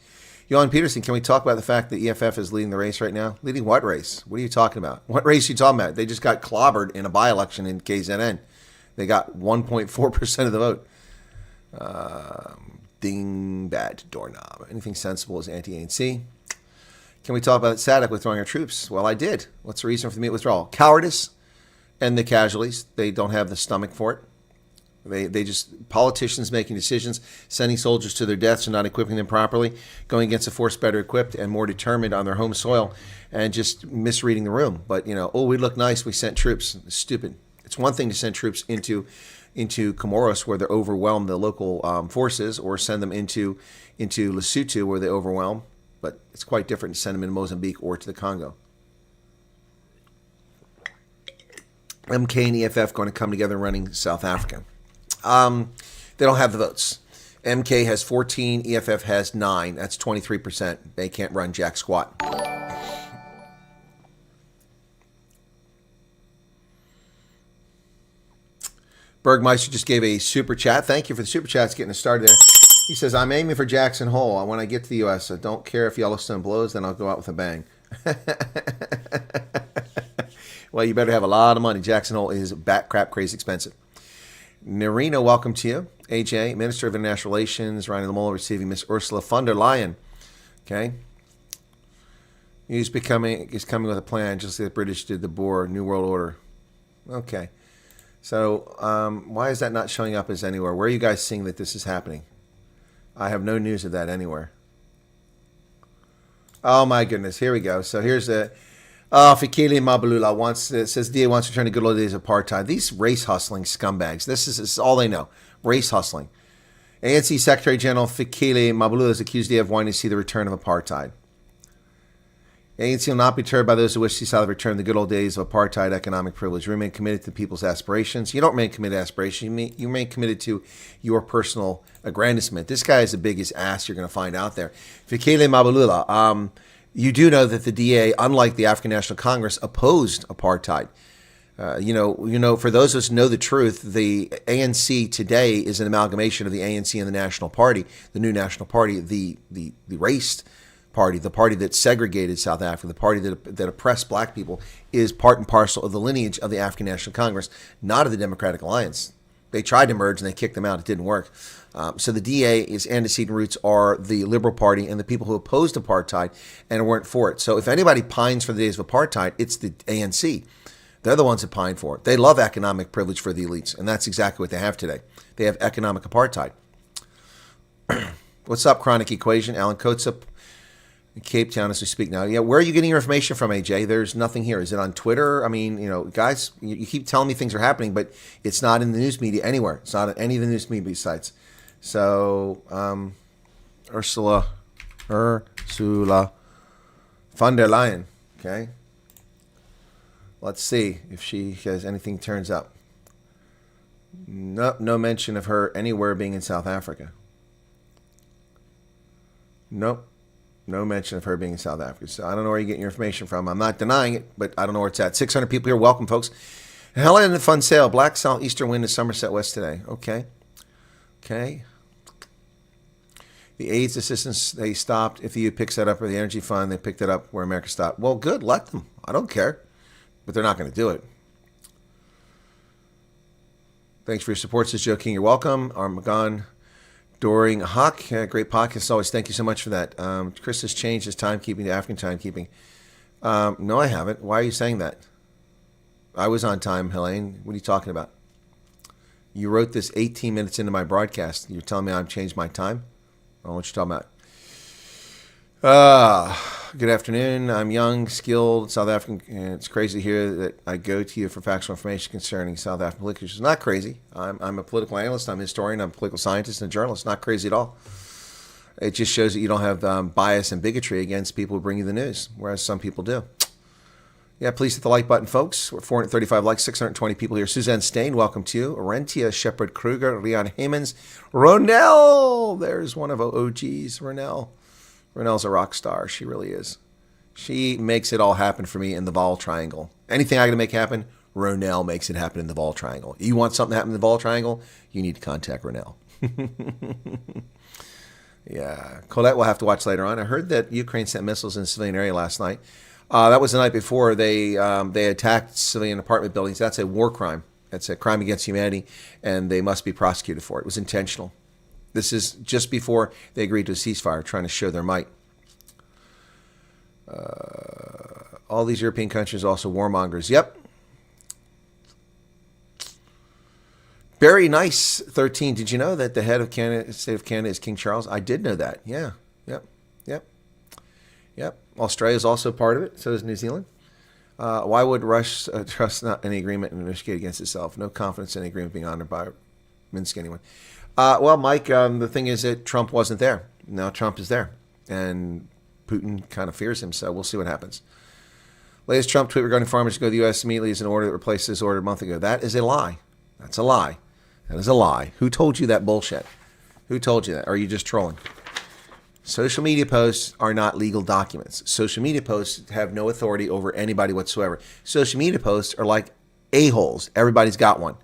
Johan Peterson, can we talk about the fact that EFF is leading the race right now? Leading what race? What are you talking about? What race are you talking about? They just got clobbered in a by-election in KZN. They got 1.4% of the vote. Ding, bad doorknob. Anything sensible is anti-ANC. Can we talk about SADC withdrawing our troops? Well, I did. What's the reason for the immediate withdrawal? Cowardice and the casualties. They don't have the stomach for it. They just, politicians making decisions, sending soldiers to their deaths and not equipping them properly, going against a force better equipped and more determined on their home soil, and just misreading the room. But, we look nice, we sent troops. It's stupid. It's one thing to send troops into Comoros where they're overwhelm the local forces, or send them into Lesotho where they overwhelm. But it's quite different to send them in Mozambique or to the Congo. MK and EFF going to come together running South Africa. They don't have the votes. MK has 14, EFF has 9. That's 23%. They can't run jack squat. Bergmeister just gave a super chat. Thank you for the super chats getting us started there. He says, I'm aiming for Jackson Hole when I get to the U.S. I don't care if Yellowstone blows, then I'll go out with a bang. Well, you better have a lot of money. Jackson Hole is bat crap crazy expensive. Nerino, welcome to you. AJ, Minister of International Relations, Ryan Lamola receiving Miss Ursula von der Leyen. Okay. He's coming with a plan, just like the British did the Boer New World Order. Okay. So why is that not showing up as anywhere? Where are you guys seeing that this is happening? I have no news of that anywhere. Oh my goodness, here we go. So here's the Fikile Mabalula says DA wants to return to good old days of apartheid. These race hustling scumbags. This is all they know. Race hustling. ANC Secretary General Fikile Mabalula has accused DA of wanting to see the return of apartheid. ANC will not be deterred by those who wish to see South Africa return to the good old days of apartheid economic privilege. You remain committed to people's aspirations. You don't remain committed to aspirations. You remain committed to your personal aggrandizement. This guy is the biggest ass you're going to find out there. Fikile Mabalula. You do know that the DA, unlike the African National Congress, opposed apartheid. For those of us who know the truth, the ANC today is an amalgamation of the ANC and the National Party, the new National Party, the race party, the party that segregated South Africa, the party that oppressed black people, is part and parcel of the lineage of the African National Congress, not of the Democratic Alliance. They tried to merge and they kicked them out. It didn't work. So the DA's antecedent roots are the Liberal Party and the people who opposed apartheid and weren't for it. So if anybody pines for the days of apartheid, it's the ANC. They're the ones that pine for it. They love economic privilege for the elites, and that's exactly what they have today. They have economic apartheid. What's up, Chronic Equation? Alan Coates up in Cape Town as we speak now. Yeah, where are you getting your information from, AJ? There's nothing here. Is it on Twitter? I mean, guys, you keep telling me things are happening, but it's not in the news media anywhere. It's not on any of the news media sites. So, Ursula von der Leyen, okay? Let's see if she has anything turns up. No mention of her anywhere being in South Africa. Nope. No mention of her being in South Africa. So I don't know where you're getting your information from. I'm not denying it, but I don't know where it's at. 600 people here. Welcome, folks. Helen and the Fun Sale. Black southeastern wind to Somerset West today. Okay. The AIDS assistance, they stopped. If the EU picks that up, or the energy fund, they picked it up where America stopped. Well, good. Let them. I don't care. But they're not going to do it. Thanks for your support, says Joe King. You're welcome. Armagon. Doring Hawk, great podcast always. Thank you so much for that. Chris has changed his timekeeping to African timekeeping. No, I haven't. Why are you saying that? I was on time, Helene. What are you talking about? You wrote this 18 minutes into my broadcast. You're telling me I've changed my time? I don't know what you're talking about. Good afternoon. I'm young, skilled, South African. And it's crazy to hear that I go to you for factual information concerning South African political issues. Not crazy. I'm a political analyst. I'm a historian. I'm a political scientist and a journalist. Not crazy at all. It just shows that you don't have bias and bigotry against people who bring you the news, whereas some people do. Yeah, please hit the like button, folks. We're 435 likes, 620 people here. Suzanne Stain, welcome to you. Orentia Shepard Kruger, Rian Hamons, Ronell. There's one of OGs, Ronell. Renell's a rock star. She really is. She makes it all happen for me in the Vol Triangle. Anything I can make happen, Ronell makes it happen in the Vol Triangle. You want something to happen in the Vol Triangle, you need to contact Ronell. Yeah. Colette will have to watch later on. I heard that Ukraine sent missiles in the civilian area last night. That was the night before they attacked civilian apartment buildings. That's a war crime. That's a crime against humanity, and they must be prosecuted for it. It was intentional. This is just before they agreed to a ceasefire, trying to show their might. All these European countries are also warmongers. Yep. Very nice, 13. Did you know that the head of Canada, state of Canada is King Charles? I did know that. Yeah. Yep. Australia is also part of it. So is New Zealand. Why would Russia trust not any agreement and investigate against itself? No confidence in any agreement being honored by Minsk anyway. Well, Mike, the thing is that Trump wasn't there. Now Trump is there. And Putin kind of fears him, so we'll see what happens. Latest Trump tweet regarding farmers to go to the U.S. immediately is an order that replaced this order a month ago. That is a lie. That's a lie. That is a lie. Who told you that bullshit? Who told you that? Or are you just trolling? Social media posts are not legal documents. Social media posts have no authority over anybody whatsoever. Social media posts are like a-holes. Everybody's got one.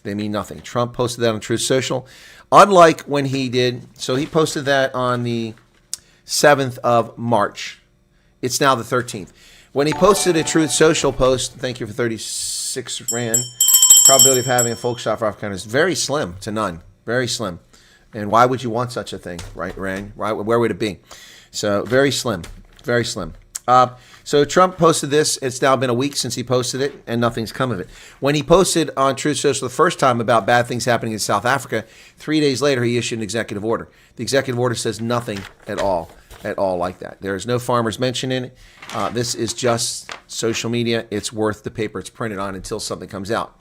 They mean nothing. Trump posted that on Truth Social. Unlike when he did, so he posted that on the 7th of March. It's now the 13th. When he posted a Truth Social post, thank you for 36 Rand, probability of having a folk shot for Afrikaners is very slim to none. Very slim. And why would you want such a thing, right, Rand? Where would it be? So very slim. Very slim. So Trump posted this. It's now been a week since he posted it, and nothing's come of it. When he posted on Truth Social the first time about bad things happening in South Africa, 3 days later he issued an executive order. The executive order says nothing at all like that. There is no farmers mentioned in it. This is just social media. It's worth the paper it's printed on until something comes out.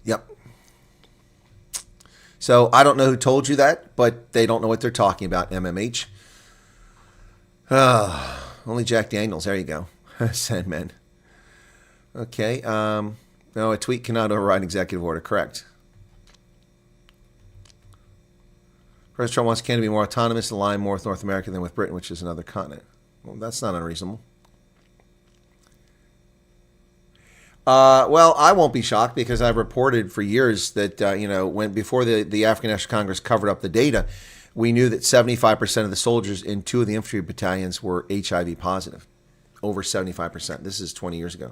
Yep. So I don't know who told you that, but they don't know what they're talking about, MMH. Only Jack Daniels. There you go. Sandman. Okay. No, a tweet cannot override an executive order. Correct. President Trump wants Canada to be more autonomous and align more with North America than with Britain, which is another continent. Well, that's not unreasonable. Well, I won't be shocked because I've reported for years that, when before the African National Congress covered up the data, we knew that 75% of the soldiers in 2 of the infantry battalions were HIV positive. Over 75%. This is 20 years ago.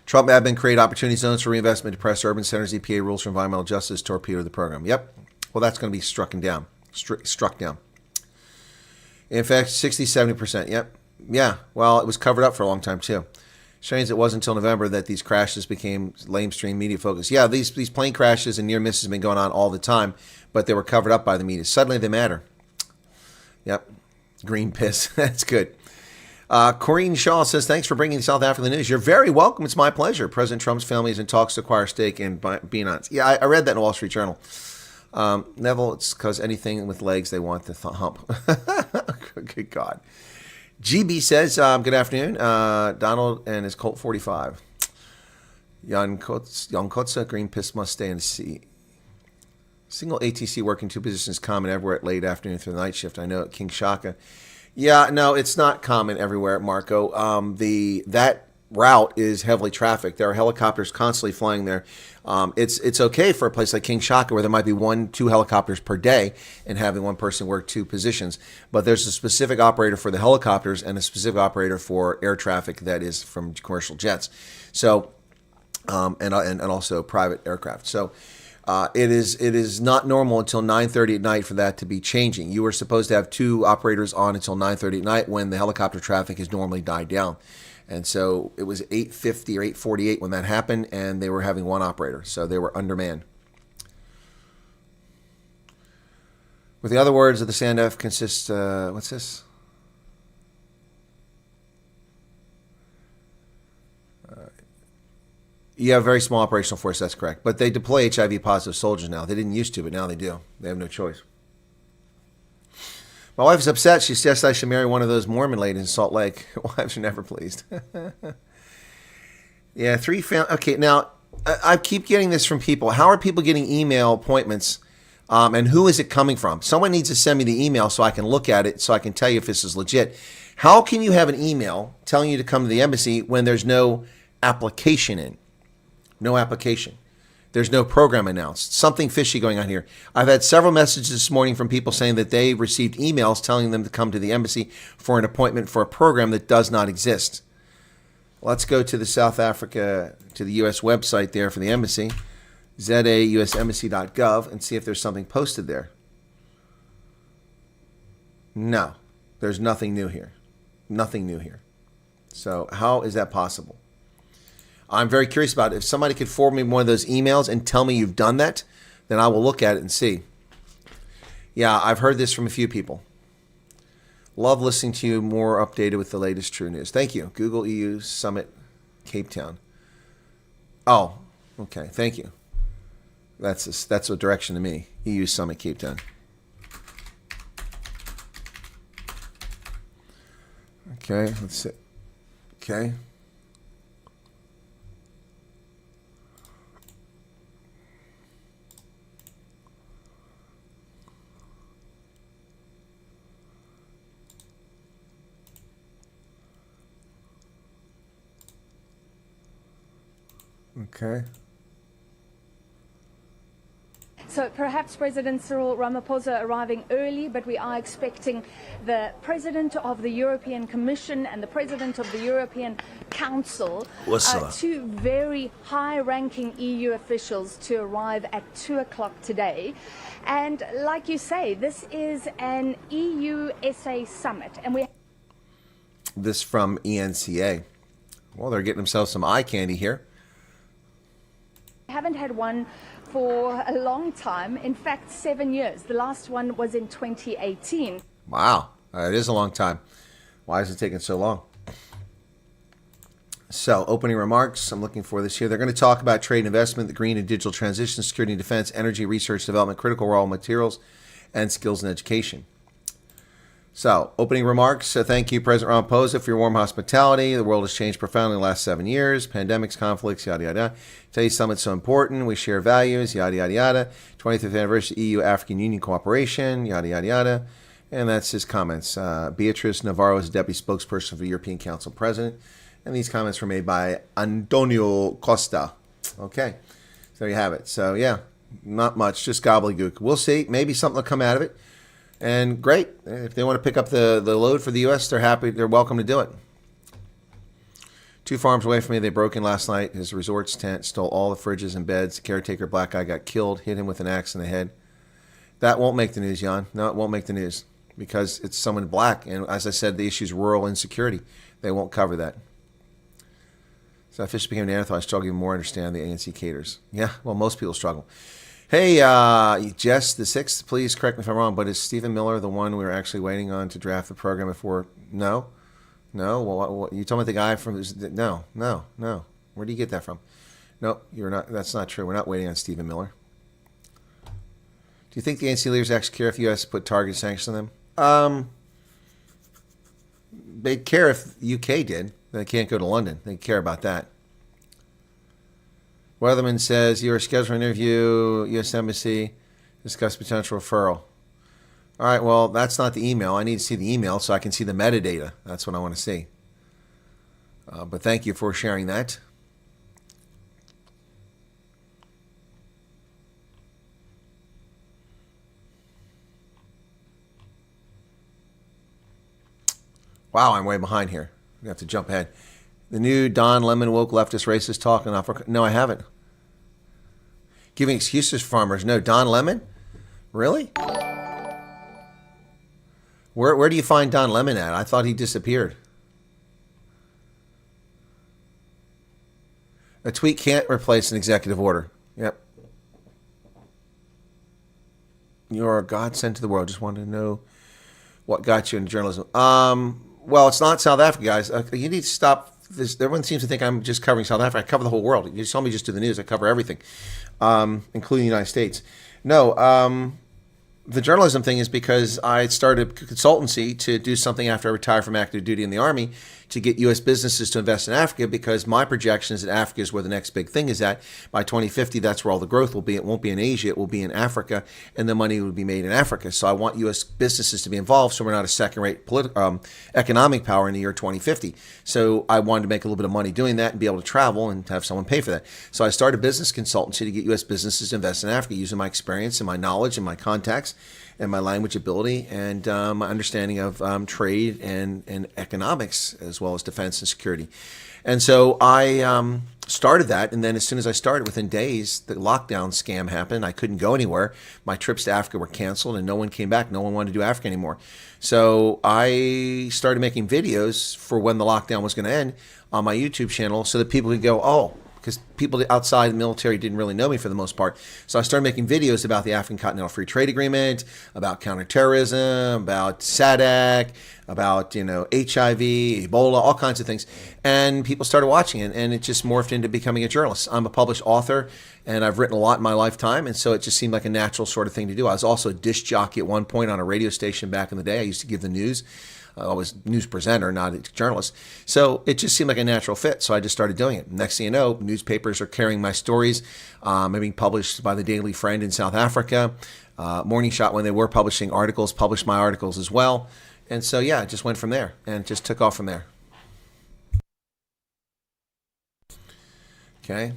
Trump admin create opportunity zones for reinvestment, depress urban centers, EPA rules for environmental justice, torpedo the program. Yep. Well, that's going to be struck down. In fact, 60, 70%. Yep. Yeah. Well, it was covered up for a long time, too. Strange it wasn't until November that these crashes became lamestream media focus. Yeah, these plane crashes and near misses have been going on all the time, but they were covered up by the media. Suddenly they matter. Yep. Green piss. That's good. Corinne Shaw says, thanks for bringing South African news. You're very welcome. It's my pleasure. President Trump's family is in talks to acquire stake in Binance. Yeah, I read that in the Wall Street Journal. Neville, it's because anything with legs they want to hump. Good God. GB says, good afternoon. Donald and his Colt 45. Jan Kotza, green piss must stay in the sea. Single ATC working 2 positions common everywhere at late afternoon through the night shift. I know at King Shaka. Yeah, no, it's not common everywhere, Marco. That route is heavily trafficked. There are helicopters constantly flying there. It's okay for a place like King Shaka where there might be 1-2 helicopters per day and having one person work 2 positions. But there's a specific operator for the helicopters and a specific operator for air traffic that is from commercial jets. So, and also private aircraft. So. It is not normal until 9:30 at night for that to be changing. You were supposed to have 2 operators on until 9:30 at night when the helicopter traffic has normally died down. And so it was 8:50 or 8:48 when that happened, and they were having 1 operator. So they were undermanned. With the other words of the SANDF consists, what's this? You have a very small operational force, that's correct. But they deploy HIV-positive soldiers now. They didn't used to, but now they do. They have no choice. My wife is upset. She suggests I should marry one of those Mormon ladies in Salt Lake. Wives are never pleased. Yeah, 3 families. Okay, now, I keep getting this from people. How are people getting email appointments, and who is it coming from? Someone needs to send me the email so I can look at it, so I can tell you if this is legit. How can you have an email telling you to come to the embassy when there's no application in? No application. There's no program announced. Something fishy going on here. I've had several messages this morning from people saying that they received emails telling them to come to the embassy for an appointment for a program that does not exist. Let's go to the South Africa, to the U.S. website there for the embassy, zausembassy.gov, and see if there's something posted there. No, there's nothing new here. Nothing new here. So how is that possible? I'm very curious about it. If somebody could forward me one of those emails and tell me you've done that, then I will look at it and see. Yeah, I've heard this from a few people. Love listening to you, more updated with the latest true news. Thank you. Google EU Summit, Cape Town. Oh, okay. Thank you. That's a direction to me. EU Summit, Cape Town. Okay, let's see. Okay. Okay. So perhaps President Cyril Ramaphosa arriving early, but we are expecting the President of the European Commission and the President of the European Council, two very high-ranking EU officials, to arrive at 2 o'clock today. And like you say, this is an EU-SA summit. And we... This from ENCA. Well, they're getting themselves some eye candy here. Haven't had one for a long time. In fact, 7 years. The last one was in 2018. Wow, it is a long time. Why is it taking so long? So, opening remarks. I'm looking for this here. They're going to talk about trade and investment, the green and digital transition, security and defense, energy, research, development, critical raw materials, and skills and education. So, opening remarks. Thank you, President Ramaphosa, for your warm hospitality. The world has changed profoundly in the last 7 years. Pandemics, conflicts, yada, yada. Today's summit's so important. We share values, yada, yada, yada. 25th anniversary EU-African Union cooperation, yada, yada, yada. And that's his comments. Beatrice Navarro is deputy spokesperson for the European Council President. And these comments were made by Antonio Costa. Okay, so there you have it. So, yeah, not much, just gobbledygook. We'll see. Maybe something will come out of it. And great. If they want to pick up the load for the U.S., they're happy. They're welcome to do it. 2 farms away from me, they broke in last night. His resort's tent, stole all the fridges and beds. The caretaker, black guy, got killed, hit him with an axe in the head. That won't make the news, Jan. No, it won't make the news because it's someone black. And as I said, the issue is rural insecurity. They won't cover that. So if fish became Neanderthal, I struggle even more to understand the ANC caters. Yeah, well, most people struggle. Hey, Jess the 6th, please correct me if I'm wrong, but is Stephen Miller the one we were actually waiting on to draft the program before? No? No? Well, you told me the guy from... No. Where do you get that from? No, you're not. That's not true. We're not waiting on Stephen Miller. Do you think the ANC leaders actually care if the U.S. put targeted sanctions on them? They'd care if the UK did. They can't go to London. They care about that. Weatherman says, you are scheduled for an interview, U.S. Embassy, discuss potential referral. All right, well, that's not the email. I need to see the email so I can see the metadata. That's what I want to see. But thank you for sharing that. Wow, I'm way behind here. We have to jump ahead. The new Don Lemon woke leftist racist talk in Africa. No, I haven't. Giving excuses for farmers. No, Don Lemon? Really? Where do you find Don Lemon at? I thought he disappeared. A tweet can't replace an executive order. Yep. You're a godsend to the world. Just wanted to know what got you into journalism. Well, it's not South Africa, guys. You need to stop this. Everyone seems to think I'm just covering South Africa. I cover the whole world. You saw me just do the news. I cover everything, including the United States. No, the journalism thing is because I started consultancy to do something after I retired from active duty in the Army to get U.S. businesses to invest in Africa, because my projection is that Africa is where the next big thing is at. By 2050, that's where all the growth will be. It won't be in Asia. It will be in Africa, and the money will be made in Africa. So I want U.S. businesses to be involved so we're not a second-rate economic power in the year 2050. So I wanted to make a little bit of money doing that and be able to travel and have someone pay for that. So I started a business consultancy to get U.S. businesses to invest in Africa using my experience and my knowledge and my contacts and my language ability and my understanding of trade and economics, as well as defense and security. And so I started that, and then as soon as I started, within days, the lockdown scam happened. I couldn't go anywhere. My trips to Africa were canceled, and no one came back. No one wanted to do Africa anymore. So I started making videos for when the lockdown was going to end on my YouTube channel so that people could go, oh, because people outside the military didn't really know me for the most part. So I started making videos about the African Continental Free Trade Agreement, about counterterrorism, about SADC, about, HIV, Ebola, all kinds of things. And people started watching it, and it just morphed into becoming a journalist. I'm a published author, and I've written a lot in my lifetime, and so it just seemed like a natural sort of thing to do. I was also a disc jockey at one point on a radio station back in the day. I used to give the news. I was a news presenter, not a journalist. So it just seemed like a natural fit. So I just started doing it. Next thing you know, newspapers are carrying my stories. I'm being published by the Daily Friend in South Africa. Morning Shot, when they were publishing articles, published my articles as well. And so, yeah, it just went from there and just took off from there. Okay.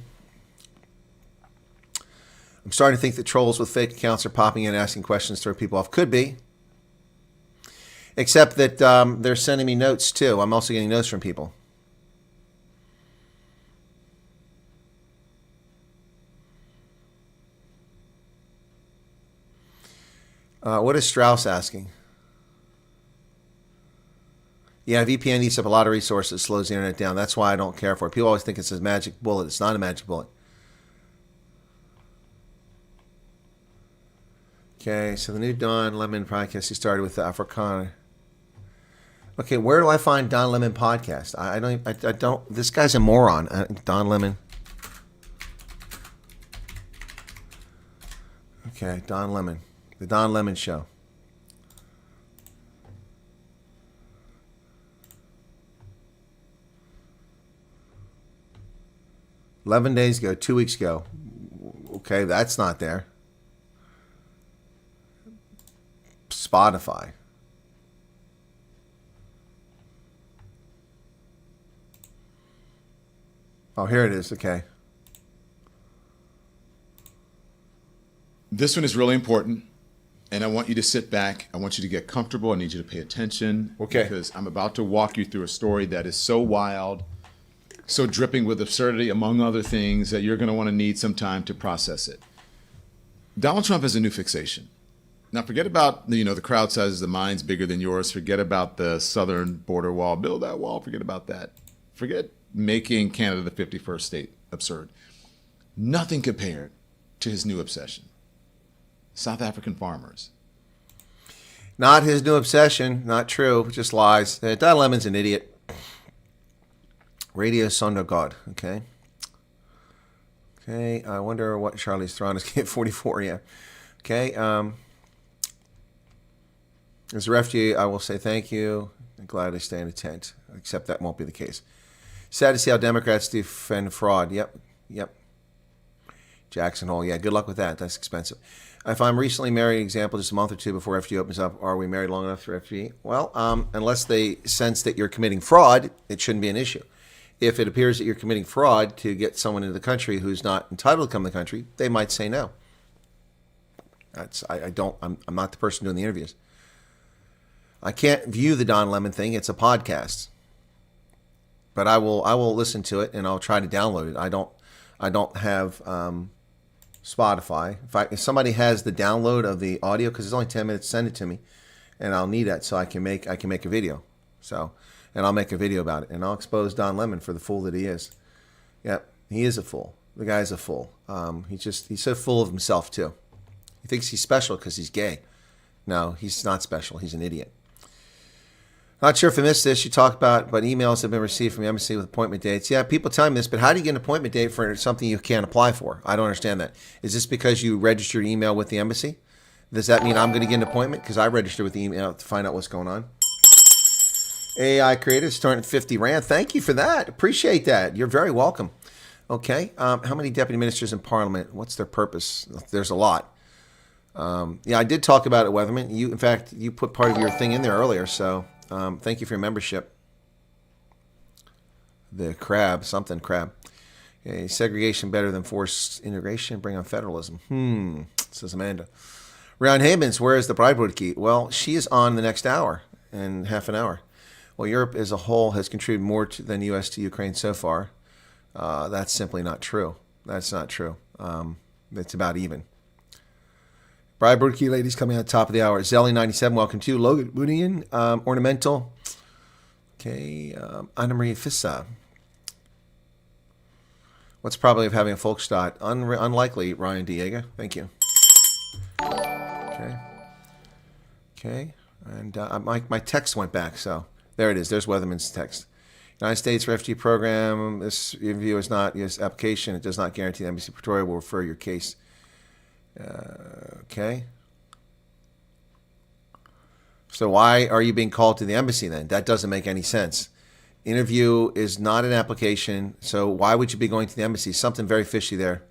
I'm starting to think that trolls with fake accounts are popping in and asking questions to throw people off. Could be. Except that they're sending me notes too. I'm also getting notes from people. What is Strauss asking? Yeah, VPN eats up a lot of resources, slows the internet down. That's why I don't care for it. People always think it's a magic bullet. It's not a magic bullet. Okay, so the new Don Lemon podcast, he started with the Afrikaner. Okay, where do I find Don Lemon podcast? I don't. This guy's a moron. Don Lemon. Okay, Don Lemon. The Don Lemon Show. $11 days ago, 2 weeks ago. Okay, that's not there. Spotify. Oh, here it is. Okay. This one is really important, and I want you to sit back. I want you to get comfortable. I need you to pay attention. Okay. Because I'm about to walk you through a story that is so wild, so dripping with absurdity, among other things, that you're going to want to need some time to process it. Donald Trump has a new fixation. Now, forget about the crowd sizes, the mind's bigger than yours. Forget about the southern border wall. Build that wall. Forget about that. Forget making Canada the 51st state absurd. Nothing compared to his new obsession. South African farmers. Not his new obsession. Not true. Just lies. Don Lemon's an idiot. Radio Sondo God. Okay. Okay. I wonder what Charlie's Theron is getting. 44. Yeah. Okay. As a refugee, I will say thank you. I'm glad I stay in a tent. Except that won't be the case. Sad to see how Democrats defend fraud. Yep. Jackson Hole. Yeah. Good luck with that. That's expensive. If I'm recently married, example, just a month or two before FG opens up, are we married long enough for FG? Well, unless they sense that you're committing fraud, it shouldn't be an issue. If it appears that you're committing fraud to get someone into the country who's not entitled to come to the country, they might say no. I'm not the person doing the interviews. I can't view the Don Lemon thing. It's a podcast, but I will listen to it and I'll try to download it. I don't have Spotify. If somebody has the download of the audio, because it's only 10 minutes, send it to me, and I'll need that so I can make a video. And I'll make a video about it, and I'll expose Don Lemon for the fool that he is. Yep, he is a fool. The guy's a fool. He's so full of himself too. He thinks he's special because he's gay. No, he's not special. He's an idiot. Not sure if I missed this. You talked about, but emails have been received from the embassy with appointment dates. Yeah, people tell me this, but how do you get an appointment date for something you can't apply for? I don't understand that. Is this because you registered your email with the embassy? Does that mean I'm going to get an appointment? Because I registered with the email to find out what's going on. AI creator starting at 50 Rand. Thank you for that. Appreciate that. You're very welcome. Okay. How many deputy ministers in Parliament? What's their purpose? There's a lot. Yeah, I did talk about it, Weatherman. In fact, you put part of your thing in there earlier, so thank you for your membership. The crab. Okay, segregation better than forced integration. Bring on federalism. Says Amanda. Ryan Hamens, where is the bride key? Well, she is on the next hour and half an hour. Well, Europe as a whole has contributed more than the U.S. to Ukraine so far. That's simply not true. That's not true. It's about even. Bride Key ladies coming on top of the hour. Zelly97, welcome to you. Logan Woodian, Ornamental. Okay, Anna Maria Fissa. What's probably of having a Volksstaat? Unlikely, Ryan Diego. Thank you. Okay. And my text went back, so there it is. There's Weatherman's text. United States Refugee Program. This review is not U.S. application. It does not guarantee the Embassy Pretoria will refer your case. Okay. So why are you being called to the embassy then? That doesn't make any sense. Interview is not an application, so why would you be going to the embassy? Something very fishy there.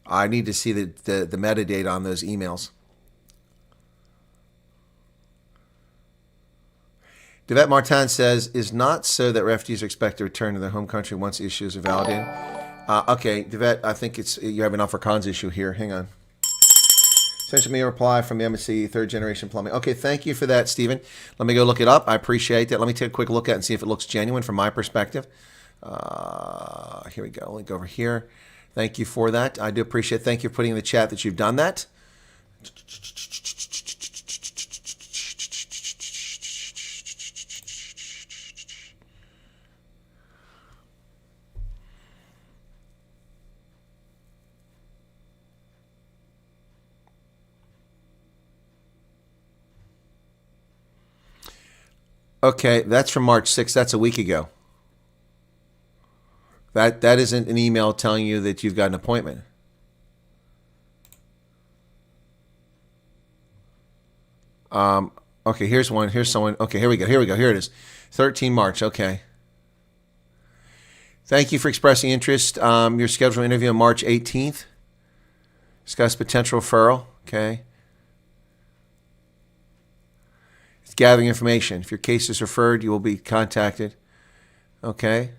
I need to see the metadata on those emails. Devet Martin says, is not so that refugees are expected to return to their home country once issues are validated. Okay, Devet, I think you have an Afrikaans issue here. Hang on. Sent me a reply from the embassy, third generation plumbing. Okay, thank you for that, Stephen. Let me go look it up. I appreciate that. Let me take a quick look at it and see if it looks genuine from my perspective. Here we go. Link over here. Thank you for that. I do appreciate it. Thank you for putting in the chat that you've done that. Okay, that's from March 6th. That's a week ago. That isn't an email telling you that you've got an appointment. Okay, here's one. Here's someone. Okay, here we go. Here it is. 13 March. Okay. Thank you for expressing interest. Your scheduled interview on March 18th. Discuss potential referral. Okay. Gathering information. If your case is referred, you will be contacted. Okay.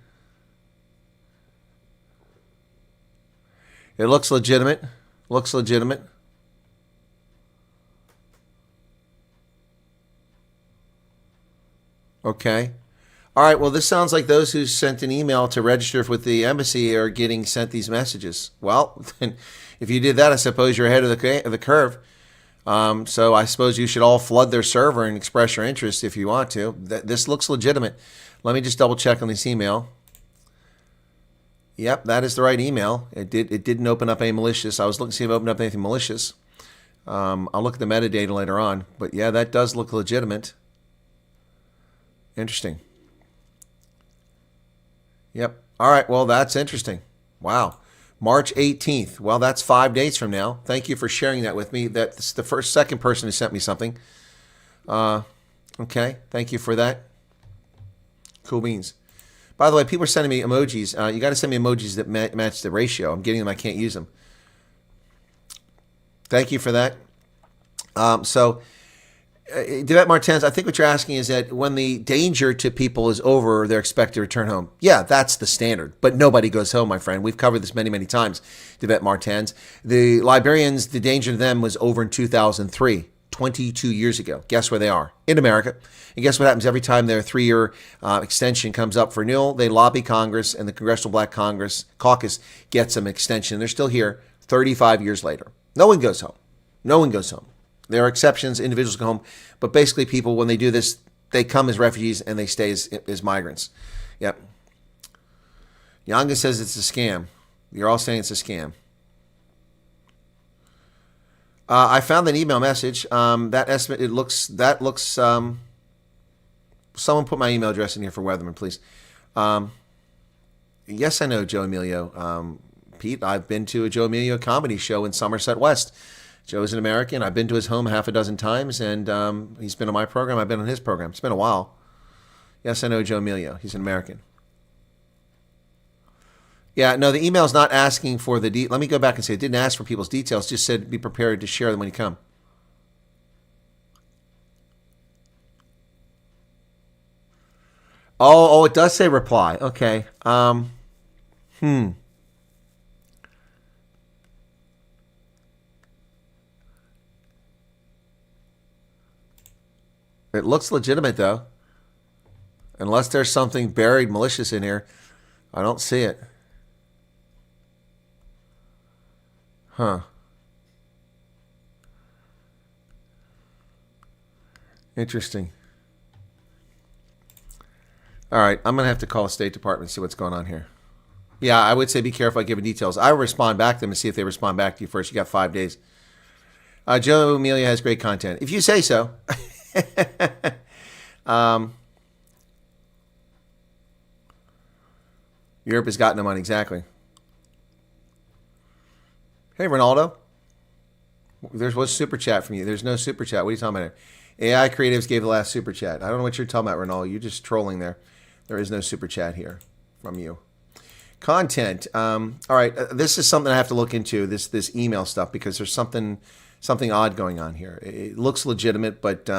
It looks legitimate. Looks legitimate. Okay. All right. Well, this sounds like those who sent an email to register with the embassy are getting sent these messages. Well, then if you did that, I suppose you're ahead of the curve. So I suppose you should all flood their server and express your interest if you want to. This looks legitimate. Let me just double check on this email. Yep, that is the right email. It didn't open up any malicious. I was looking to see if it opened up anything malicious. I'll look at the metadata later on. But yeah, that does look legitimate. Interesting. Yep. All right, well, that's interesting. Wow. March 18th. Well, that's 5 days from now. Thank you for sharing that with me. That's the second person who sent me something. Okay. Thank you for that. Cool beans. By the way, people are sending me emojis. You got to send me emojis that match the ratio. I'm getting them. I can't use them. Thank you for that. Devet Martens, I think what you're asking is that when the danger to people is over, they're expected to return home. Yeah, that's the standard. But nobody goes home, my friend. We've covered this many, many times, Devet Martens. The Liberians, the danger to them was over in 2003, 22 years ago. Guess where they are? In America. And guess what happens every time their 3-year extension comes up for renewal? They lobby Congress, and the Congressional Black Caucus gets them extension. They're still here 35 years later. No one goes home. No one goes home. There are exceptions. Individuals go home. But basically, people, when they do this, they come as refugees and they stay as migrants. Yep. Yanga says it's a scam. You're all saying it's a scam. I found an email message. That estimate, that looks, someone put my email address in here for Weatherman, please. Yes, I know Joe Emilio. Pete, I've been to a Joe Emilio comedy show in Somerset West. Joe's an American. I've been to his home half a dozen times, and he's been on my program. I've been on his program. It's been a while. Yes, I know Joe Emilio. He's an American. Yeah, no, the email's not asking for the let me go back and say it didn't ask for people's details. It just said be prepared to share them when you come. Oh, it does say reply. Okay. It looks legitimate, though. Unless there's something buried malicious in here. I don't see it. Huh. Interesting. All right, I'm going to have to call the State Department and see what's going on here. Yeah, I would say be careful giving details. I will respond back to them and see if they respond back to you first. You got 5 days. Joe Amelia has great content. If you say so. Europe has gotten them on exactly. Hey, Ronaldo. There was super chat from you. There's no super chat. What are you talking about here? AI Creatives gave the last super chat. I don't know what you're talking about, Ronaldo. You're just trolling there. There is no super chat here from you. Content. All right. This is something I have to look into, this email stuff, because there's something odd going on here. It looks legitimate, but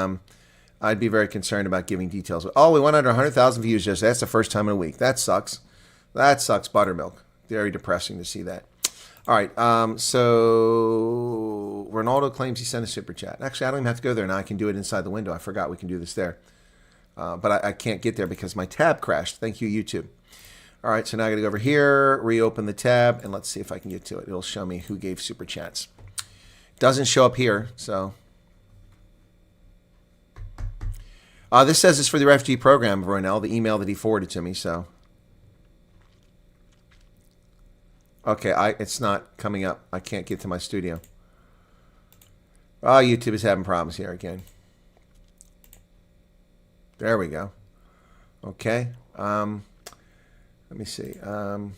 I'd be very concerned about giving details. Oh, we went under 100,000 views yesterday. That's the first time in a week. That sucks. That sucks, buttermilk. Very depressing to see that. All right, so Ronaldo claims he sent a super chat. Actually, I don't even have to go there now. I can do it inside the window. I forgot we can do this there. But I can't get there because my tab crashed. Thank you, YouTube. All right, so now I got to go over here, reopen the tab, and let's see if I can get to it. It'll show me who gave super chats. Doesn't show up here, so. This says it's for the refugee program, Ronell, the email that he forwarded to me, so. Okay, it's not coming up. I can't get to my studio. Oh, YouTube is having problems here again. There we go. Okay. Let me see. Fan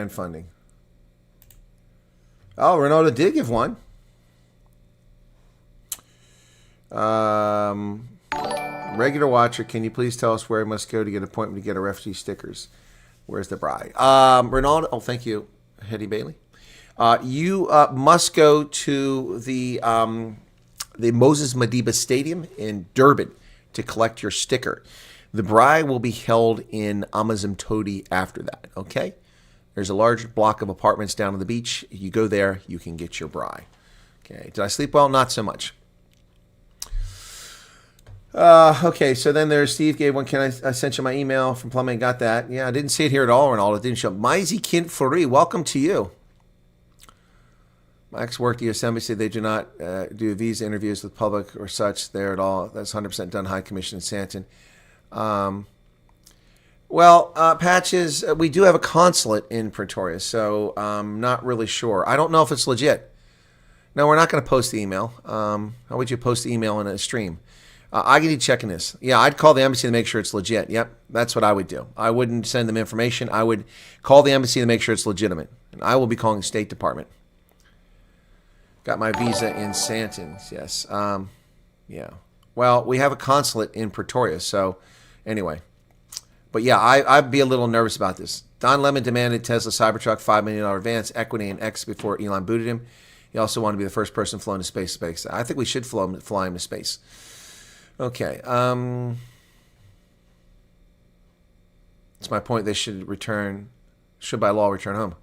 funding. Oh, Ronaldo did give one. Regular watcher, can you please tell us where I must go to get an appointment to get a refugee stickers? Where's the bride? Ronaldo, oh, thank you, Hetty Bailey. You must go to the Moses Madiba Stadium in Durban to collect your sticker. The bride will be held in Amazimtoti after that, okay? There's a large block of apartments down on the beach. You go there, you can get your bride. Okay, did I sleep well? Not so much. Okay, so then there's Steve gave one. Can I sent you my email from plumbing? Got that. Yeah, I didn't see it here at all, Ronaldo. It didn't show up. Maisie Kint Furi, welcome to you. My ex worked at U.S. Embassy. They do not do visa interviews with public or such there at all. That's 100% done High Commission in Santon. Patches, we do have a consulate in Pretoria, so I'm not really sure. I don't know if it's legit. No, we're not going to post the email. How would you post the email in a stream? I need checking this. Yeah, I'd call the embassy to make sure it's legit. Yep, that's what I would do. I wouldn't send them information. I would call the embassy to make sure it's legitimate. And I will be calling the State Department. Got my visa in Santon, yes. Yeah. Well, we have a consulate in Pretoria, so anyway. But yeah, I'd be a little nervous about this. Don Lemon demanded Tesla Cybertruck $5 million advance, equity, and X before Elon booted him. He also wanted to be the first person flown to space. I think we should fly him to space. Okay. It's my point. They should by law return home.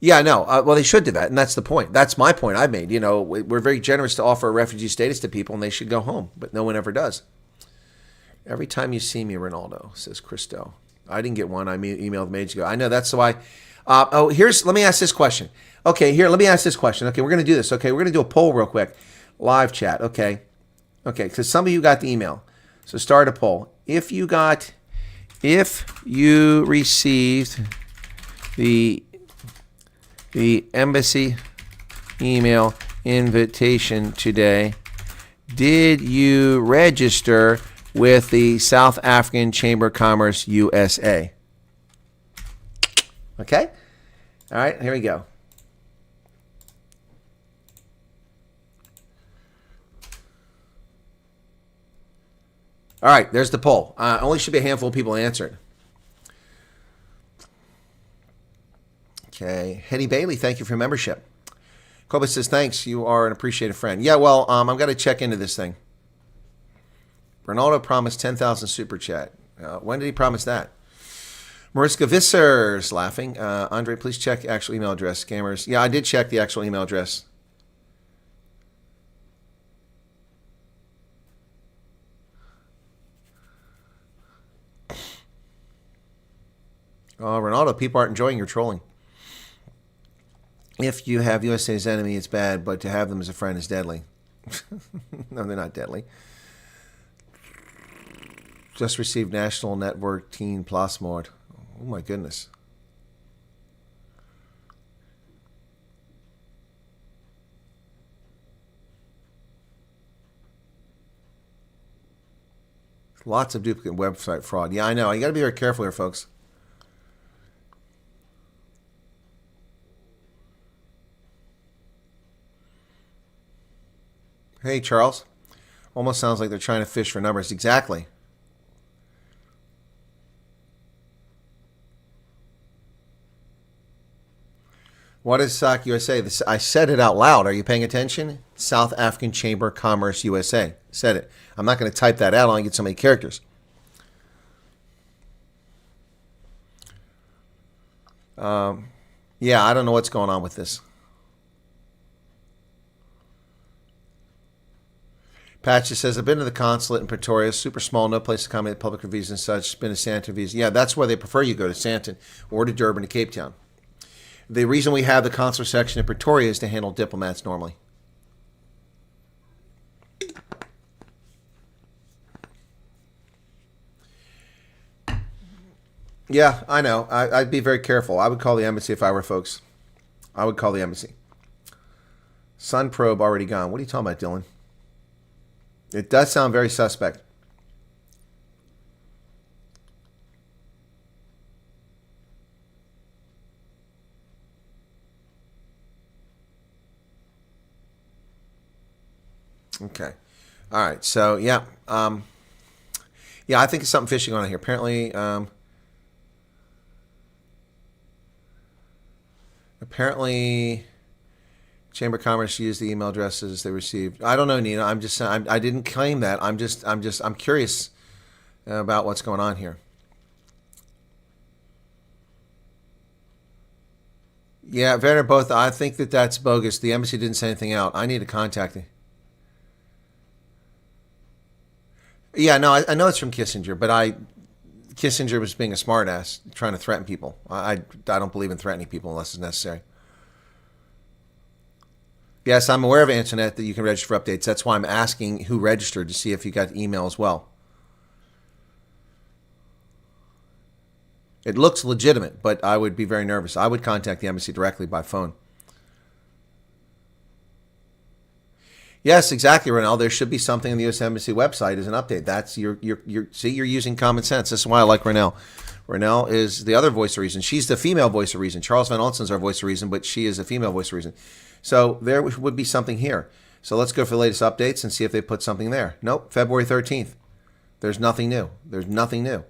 Yeah, no. Well, they should do that, and that's the point. That's my point I made. You know, we're very generous to offer a refugee status to people, and they should go home, but no one ever does. Every time you see me, Ronaldo, says Christo. I didn't get one. I emailed Mage ago. I know, that's why. Let me ask this question. Okay, let me ask this question. Okay, we're going to do this. Okay, we're going to do a poll real quick. Live chat, okay. Okay, because some of you got the email. So start a poll. If you received the embassy email invitation today, did you register with the South African Chamber of Commerce USA? Okay? All right, here we go. All right, there's the poll. Only should be a handful of people answered. Okay, Hetty Bailey, thank you for your membership. Kobe says, thanks, you are an appreciated friend. Yeah, well, I'm going to check into this thing. Ronaldo promised 10,000 super chat. When did he promise that? Mariska Visser's laughing. Andre, please check the actual email address. Scammers. Yeah, I did check the actual email address. Oh, Ronaldo, people aren't enjoying your trolling. If you have USA as enemy, it's bad, but to have them as a friend is deadly. No, they're not deadly. Just received National Network Teen Plus Mode. Oh, my goodness. Lots of duplicate website fraud. Yeah, I know. You got to be very careful here, folks. Hey, Charles. Almost sounds like they're trying to fish for numbers. Exactly. What is SAC USA? I said it out loud. Are you paying attention? South African Chamber of Commerce USA. Said it. I'm not going to type that out. I only get so many characters. Yeah, I don't know what's going on with this. Patch just says, I've been to the consulate in Pretoria, super small, no place to accommodate public reviews and such. Been to Sandton visa. Yeah, that's where they prefer you go, to Sandton or to Durban to Cape Town. The reason we have the consular section in Pretoria is to handle diplomats normally. Yeah, I know. I'd be very careful. I would call the embassy if I were folks. I would call the embassy. Sun probe already gone. What are you talking about, Dylan? It does sound very suspect. Okay. All right. So, yeah. Yeah, I think it's something fishy going on here. Apparently, Chamber of Commerce used the email addresses they received. I don't know, Nina. I'm just saying, I didn't claim that. I'm curious about what's going on here. Yeah, Werner, both. I think that's bogus. The embassy didn't say anything out. I need to contact him. Yeah, no, I know it's from Kissinger, but Kissinger was being a smartass, trying to threaten people. I don't believe in threatening people unless it's necessary. Yes, I'm aware of Antoinette that you can register for updates. That's why I'm asking who registered to see if you got the email as well. It looks legitimate, but I would be very nervous. I would contact the embassy directly by phone. Yes, exactly, Ronell. There should be something on the U.S. Embassy website as an update. That's you're using common sense. This is why I like Ronell. Ronell is the other voice of reason. She's the female voice of reason. Charles Van Olsen's our voice of reason, but she is a female voice of reason. So there would be something here. So let's go for the latest updates and see if they put something there. Nope, February 13th. There's nothing new. There's nothing new.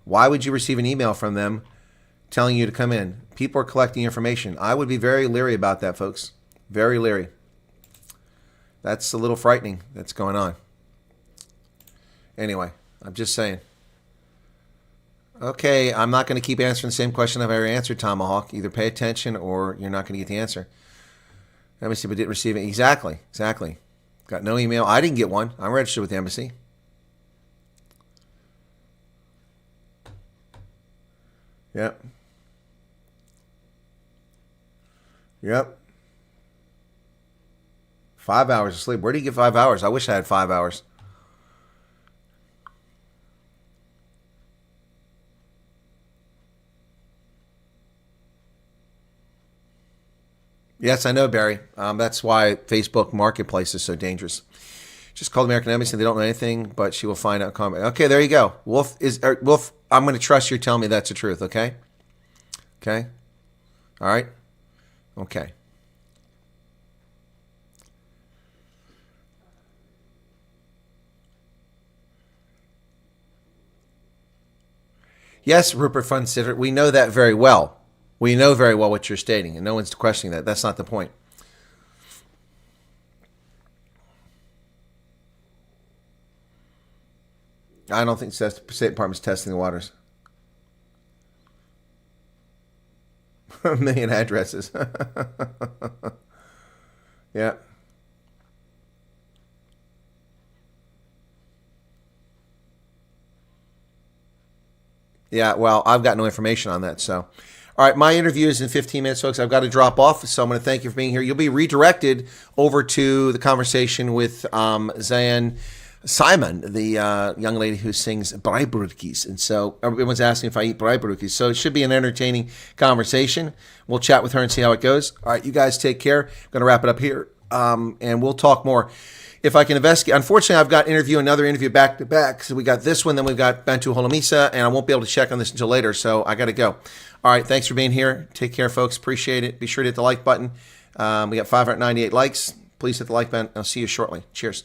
Why would you receive an email from them telling you to come in? People are collecting information. I would be very leery about that, folks. Very leery. That's a little frightening that's going on. Anyway, I'm just saying. Okay, I'm not going to keep answering the same question I've already answered, Tomahawk. Either pay attention or you're not going to get the answer. Embassy but didn't receive it. Exactly. Got no email. I didn't get one. I'm registered with the embassy. Yep. 5 hours of sleep. Where do you get 5 hours? I wish I had 5 hours. Yes, I know, Barry. That's why Facebook Marketplace is so dangerous. Just call the American Embassy. They don't know anything, but she will find out. Okay, there you go. Wolf, I'm going to trust you telling me that's the truth, okay? Okay? All right? Okay. Yes, Rupert Funsitter, we know that very well. We know very well what you're stating, and no one's questioning that. That's not the point. I don't think the State Department's testing the waters. A million addresses. Yeah. Yeah, well, I've got no information on that, so. All right, my interview is in 15 minutes, folks. I've got to drop off, so I'm going to thank you for being here. You'll be redirected over to the conversation with Zayn Simon, the young lady who sings Breibrukis. And so everyone's asking if I eat Breibrukis. So it should be an entertaining conversation. We'll chat with her and see how it goes. All right, you guys take care. I'm going to wrap it up here, and we'll talk more. If I can investigate, unfortunately, I've got another interview back to back. So we got this one, then we've got Bantu Holomisa, and I won't be able to check on this until later. So I got to go. All right, thanks for being here. Take care, folks. Appreciate it. Be sure to hit the like button. We got 598 likes. Please hit the like button. I'll see you shortly. Cheers.